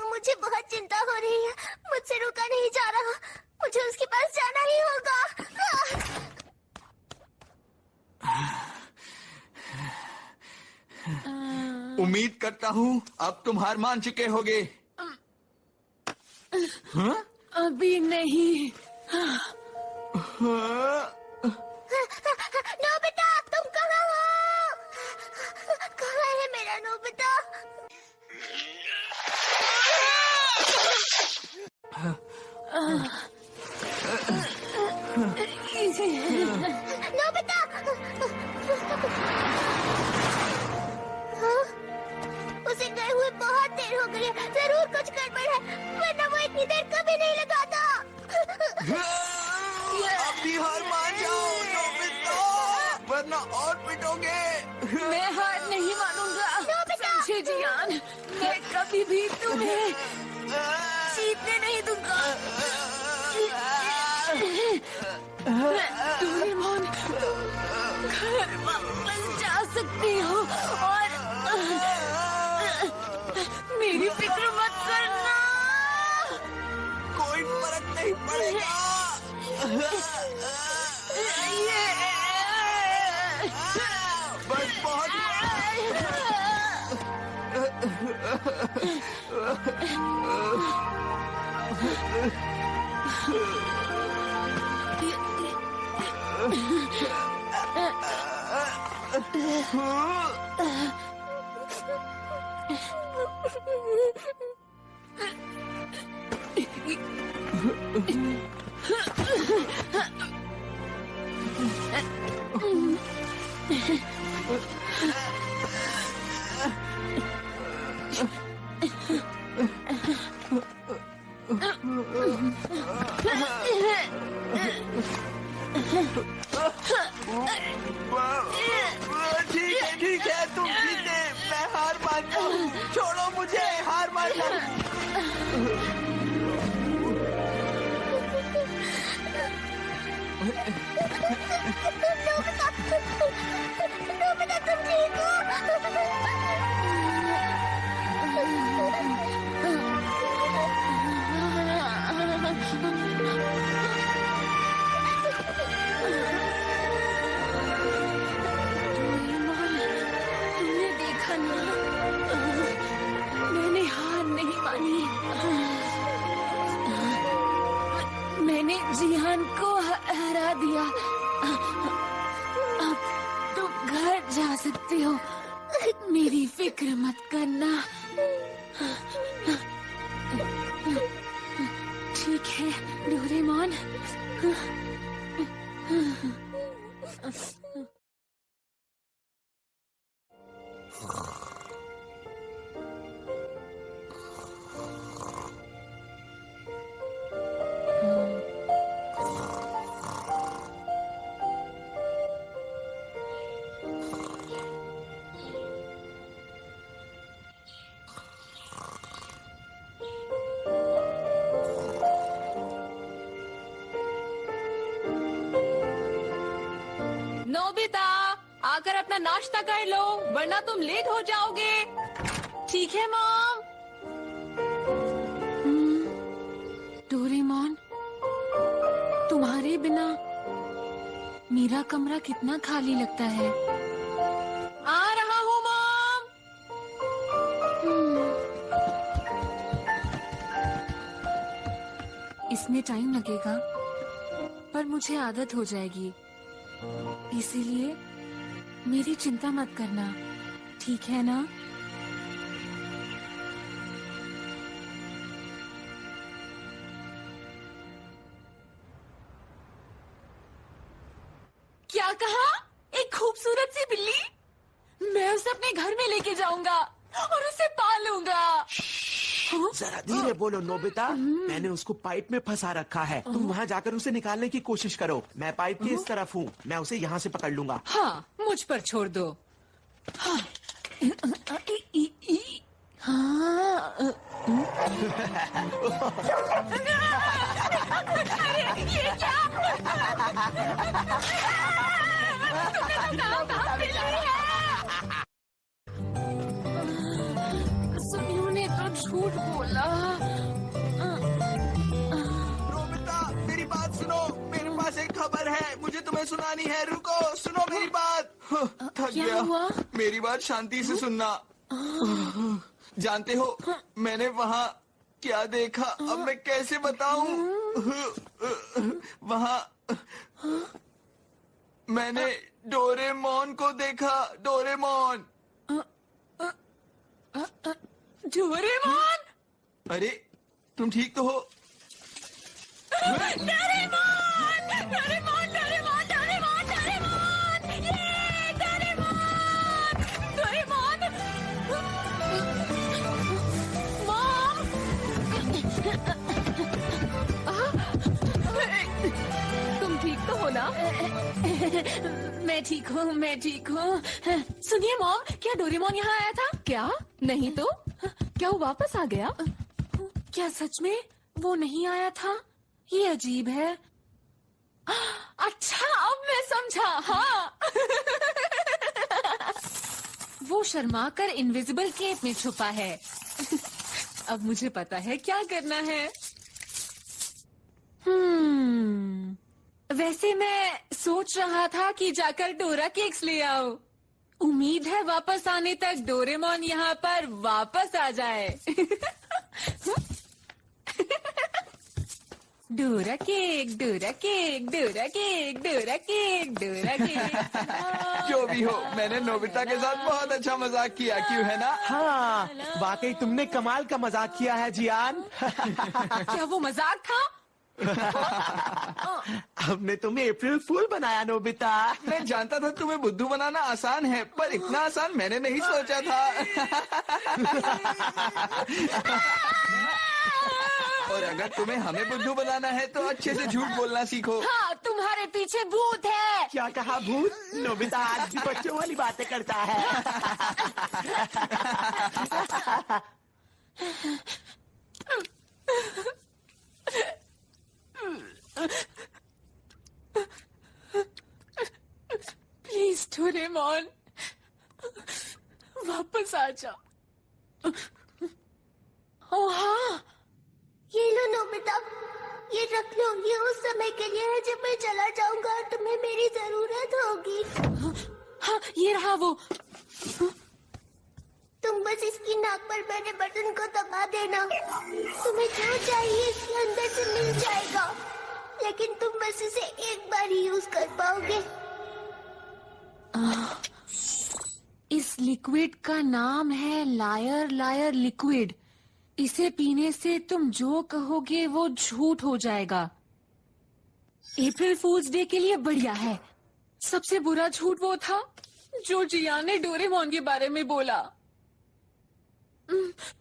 मुझे बहुत चिंता हो रही है। मुझसे रुका नहीं जा रहा। मुझे उसके पास जाना ही होगा। उम्मीद करता हूँ अब तुम हार मान चुके होगे। हाँ? अभी नहीं। नोबिता, तुम कहाँ हो? कहाँ है मेरा नोबिता? नोबिता! हाँ? उसे गए हुए बहुत देर हो गई है। जरूर कुछ गड़बड़ है, वरना वो इतनी देर कभी नहीं लगाता। अभी हार मान जाओ नोबिता, वरना और पिटोगे। मैं हार नहीं मानूंगा। समझे जियान, मैं कभी भी तुम्हें जीतने नहीं दूंगा। डोरेमोन, घर वापस जा सकती हो और मेरी फिक्र मत करना। कोई फर्क नहीं पड़ेगा। बस बहुत ठीक है तुम जीते, मैं हार मानता हूँ। छोड़ो मुझे, हार मानता हूँ। नोबिता तुम ठीक हो? तुमने देखा ना, मैंने हार नहीं मानी। मैंने जिहान को हरा दिया। अब तुम घर जा सकते हो, मेरी फिक्र मत करना। ठीक है डोरेमोन। नोबिता, आकर अपना नाश्ता कर लो, वरना तुम लेट हो जाओगे। ठीक है मॉम। डोरेमोन, तुम्हारे बिना मेरा कमरा कितना खाली लगता है। आ रहा हूँ मॉम। इसमें टाइम लगेगा, पर मुझे आदत हो जाएगी। इसीलिए मेरी चिंता मत करना, ठीक है ना? क्या कहा? एक खूबसूरत सी बिल्ली? मैं उसे अपने घर में लेके जाऊंगा और उसे पालूंगा। जरा धीरे बोलो नोबिता, मैंने उसको पाइप में फंसा रखा है। तुम वहाँ जाकर उसे निकालने की कोशिश करो। मैं पाइप की इस तरफ हूँ, मैं उसे यहाँ से पकड़ लूंगा। हाँ, मुझ पर छोड़ दो। हाँ। ये क्या? सुनियो ने तो झूठ बोला। नोबिता, मेरी बात सुनो, मेरे पास एक खबर है, मुझे तुम्हें सुनानी है। रुको, सुनो मेरी बात। थक गया। हुआ? मेरी बात शांति से सुनना। जानते हो मैंने वहाँ क्या देखा? अब मैं कैसे बताऊं? वहाँ मैंने डोरेमोन को देखा। डोरेमोन। डोरेमोन? अरे तुम ठीक तो हो? Doraemon! Doraemon! Doraemon! Doraemon! Doraemon! ये डोरेमोन! डोरेमोन! मॉम! तुम ठीक तो हो ना? मैं ठीक हूँ, मैं ठीक हूँ। सुनिए मॉम, क्या डोरेमोन यहाँ आया था? क्या? नहीं तो? क्या वो वापस आ गया? क्या सच में वो नहीं आया था? ये अजीब है। अच्छा, अब मैं समझा। हाँ। वो शर्मा कर इनविजिबल केप में छुपा है। अब मुझे पता है क्या करना है। वैसे मैं सोच रहा था कि जाकर डोरा केक्स ले आओ। उम्मीद है वापस आने तक डोरेमोन यहाँ पर वापस आ जाए। Dora cake, Dora cake, Dora cake, Dora cake, Dora cake. जो भी हो, मैंने नोबिता के साथ बहुत अच्छा मजाक किया, क्यों है ना? हाँ, वाकई तुमने कमाल का मजाक किया है जियान। क्या वो मजाक था? हमने तुम्हें अप्रैल फूल बनाया नोबिता। मैं जानता था तुम्हें बुद्धू बनाना आसान है, पर इतना आसान मैंने नहीं सोचा था। और अगर तुम्हें हमें बुद्धू बनाना है तो अच्छे से झूठ बोलना सीखो। हाँ, तुम्हारे पीछे भूत है। क्या कहा भूत? नोबिता आज भी बच्चों वाली बातें करता है। प्लीज डोरेमोन, वापस आ जाओ। ओह हाँ, ये लो नोबिता, ये रख लो। ये उस समय के लिए है जब मैं चला जाऊंगा और तुम्हें मेरी जरूरत होगी। हाँ, ये रहा वो। तुम बस इसकी नाक पर बने बटन को दबा देना। तुम्हें जो चाहिए इसके अंदर से मिल जाएगा, लेकिन तुम बस इसे एक बार ही यूज कर पाओगे। इस लिक्विड का नाम है लायर लायर लिक्विड। इसे पीने से तुम जो कहोगे वो झूठ हो जाएगा। अप्रैल फूल्स डे के लिए बढ़िया है। सबसे बुरा झूठ वो था जो जियान ने डोरेमोन के बारे में बोला।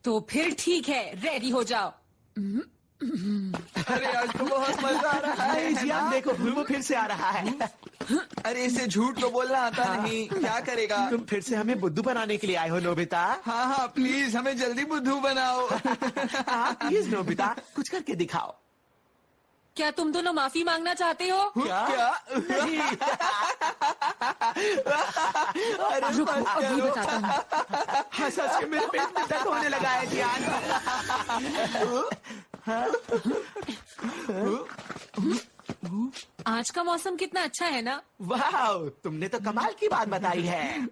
तो फिर ठीक है, रेडी हो जाओ। अरे आज तो बहुत मजा आ रहा है। जियान देखो, वो फिर से आ रहा है। अरे इसे झूठ तो बोलना आता नहीं, क्या करेगा? तुम फिर से हमें बुद्धू बनाने के लिए आए हो नोबिता? हाँ हाँ, प्लीज हमें जल्दी बुद्धू बनाओ। हाँ प्लीज नोबिता, कुछ करके दिखाओ। क्या तुम दोनों माफी मांगना चाहते हो? क्या? अरे रुको, अभी बताता हूँ। हाँ सच में मेरे पेट में दर्द होने लगा है जियान। आज का मौसम कितना अच्छा है ना? वाह, तुमने तो कमाल की बात बताई है।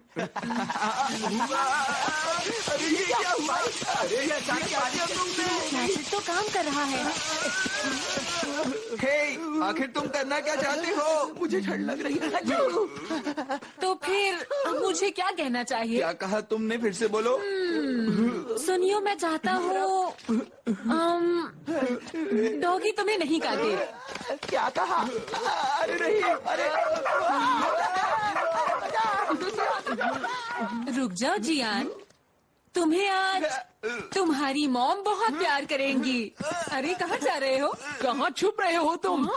अरे ये क्या हुआ? अरे ये क्या किया तुमने? मैजिक तो काम कर रहा है। हे, आखिर तुम करना क्या चाहते हो? मुझे ठंड लग रही है। तो फिर मुझे क्या कहना चाहिए? क्या कहा तुमने? फिर से बोलो। सुनियो, मैं चाहता हूँ डॉगी तुम्हें नहीं काटे। क्या कहा? अरे नहीं, अरे रुक जाओ जियान, तुम्हें आज तुम्हारी मॉम बहुत प्यार करेंगी। अरे कहाँ जा रहे हो? कहाँ छुप रहे हो तुम?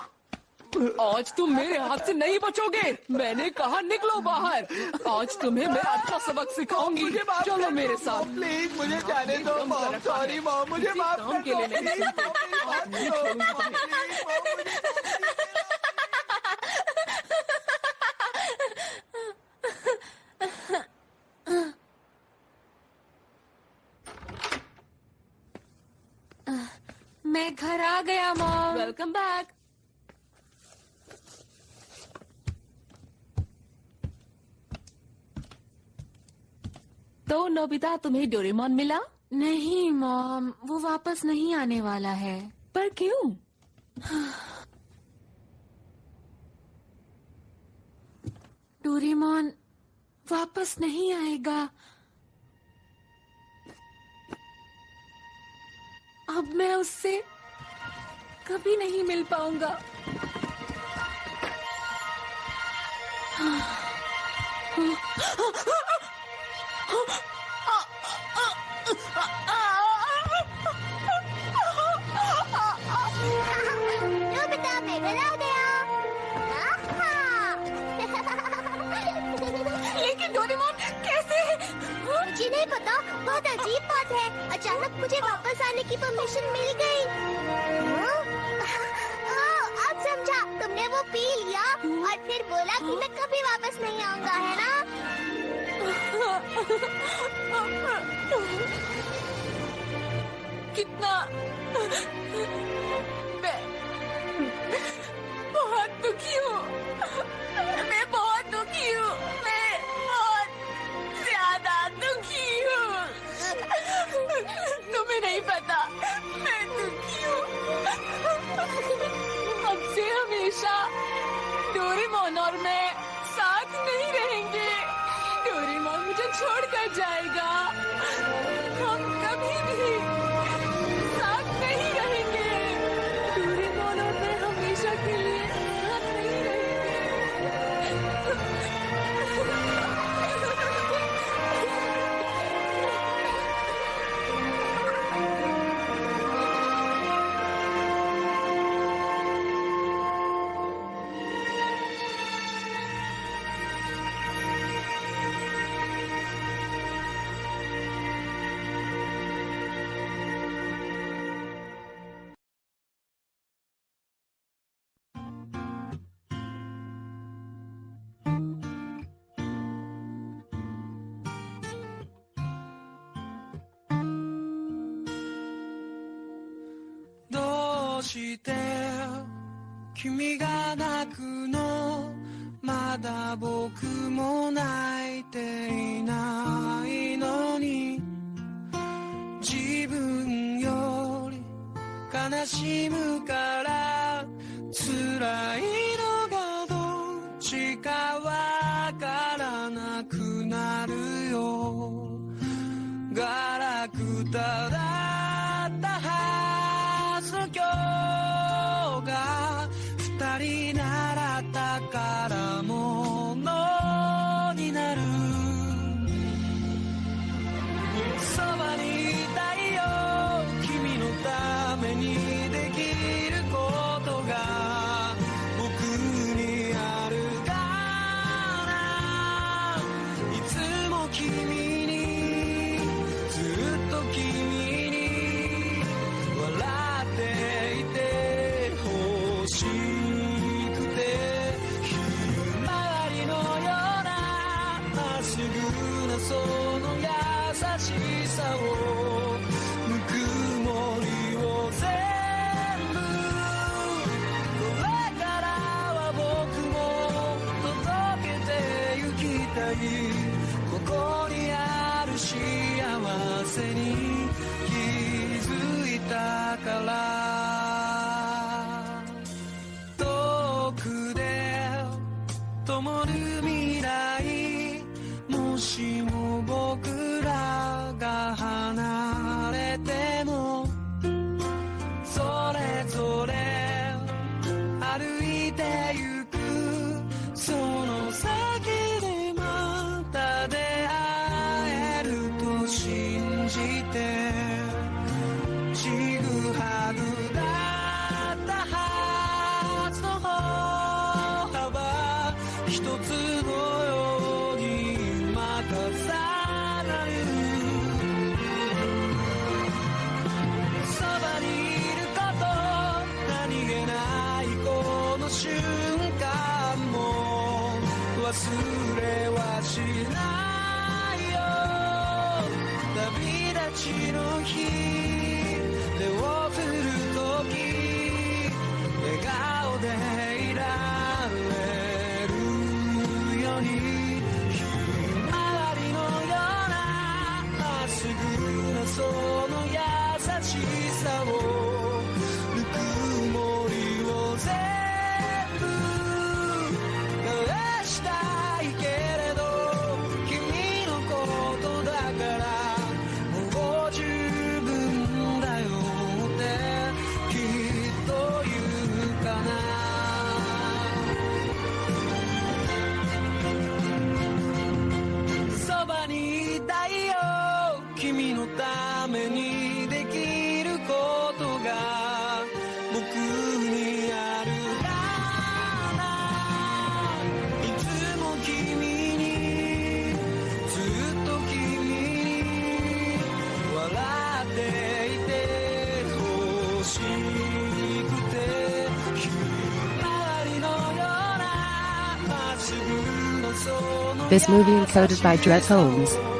आज तुम मेरे हाथ से नहीं बचोगे। मैंने कहा निकलो बाहर। आज तुम्हें मैं अच्छा सबक सिखाऊंगी। चलो मेरे साथ। प्लीज मुझे जाने दो मॉम। सॉरी मॉम, मुझे माफ कर के लिए नहीं मैं घर आ गया मॉम। Welcome back. तो नोबिता, तुम्हें डोरेमोन मिला? नहीं मॉम, वो वापस नहीं आने वाला है। पर क्यों? डोरेमोन वापस नहीं आएगा। अब मैं उससे कभी नहीं मिल पाऊंगा। नोबिता, मैं घर आ गया। लेकिन डोरेमोन कैसे? मुझे नहीं पता, बहुत अजीब बात है। अचानक मुझे वापस आने की परमिशन मिल गई। अब समझा, तुमने वो पी लिया और फिर बोला कि मैं कभी वापस नहीं आऊंगा, है ना? कितना मैं बहुत दुखी हूँ। मैं बहुत दुखी हूँ। मैं बहुत ज्यादा दुखी हूँ। तुम्हें नहीं पता, मैं दुखी हूँ। अब से हमेशा डोरेमोन और मैं साथ नहीं रहेंगे। डोरेमोन मुझे छोड़कर जाएगा। हम कभी भी साथ नहीं रहेंगे। डोरेमोन और मैं して君が泣くのまだ僕も泣いていないのに自分より悲しむから辛いのがどっちかわからなくなるよガラクタだったはずの今日が二人習ったからものになるそばにいたいよ君のためにできることが僕にあるからいつも君にずっと君に笑っていてほしくてひまわりのようなまっすぐなその優しさをぬくもりを全部これからは僕も届けてゆきたいここにある幸せに気づいたから遠くで灯る未来もしも僕らが離れてもそれぞれ歩いてゆくその先でまた出会えると信じてちぐはぐだったはずの歩幅一つのようにまた重なるそばにいること何気ないこの瞬間も忘れはしないよ旅立ちの日手を振るとき笑顔でいられるようにひまわりのようなまっすぐなその優しさをぬくもりを全部返したいけれど君のことだからもう十分だよってきっと言うかなそばにいたいよ君のためにできることが僕にあるからいつも君にずっと君に笑っていてほしくてひまわりのようなまっすぐなその This movie encoded by Dret Holmes.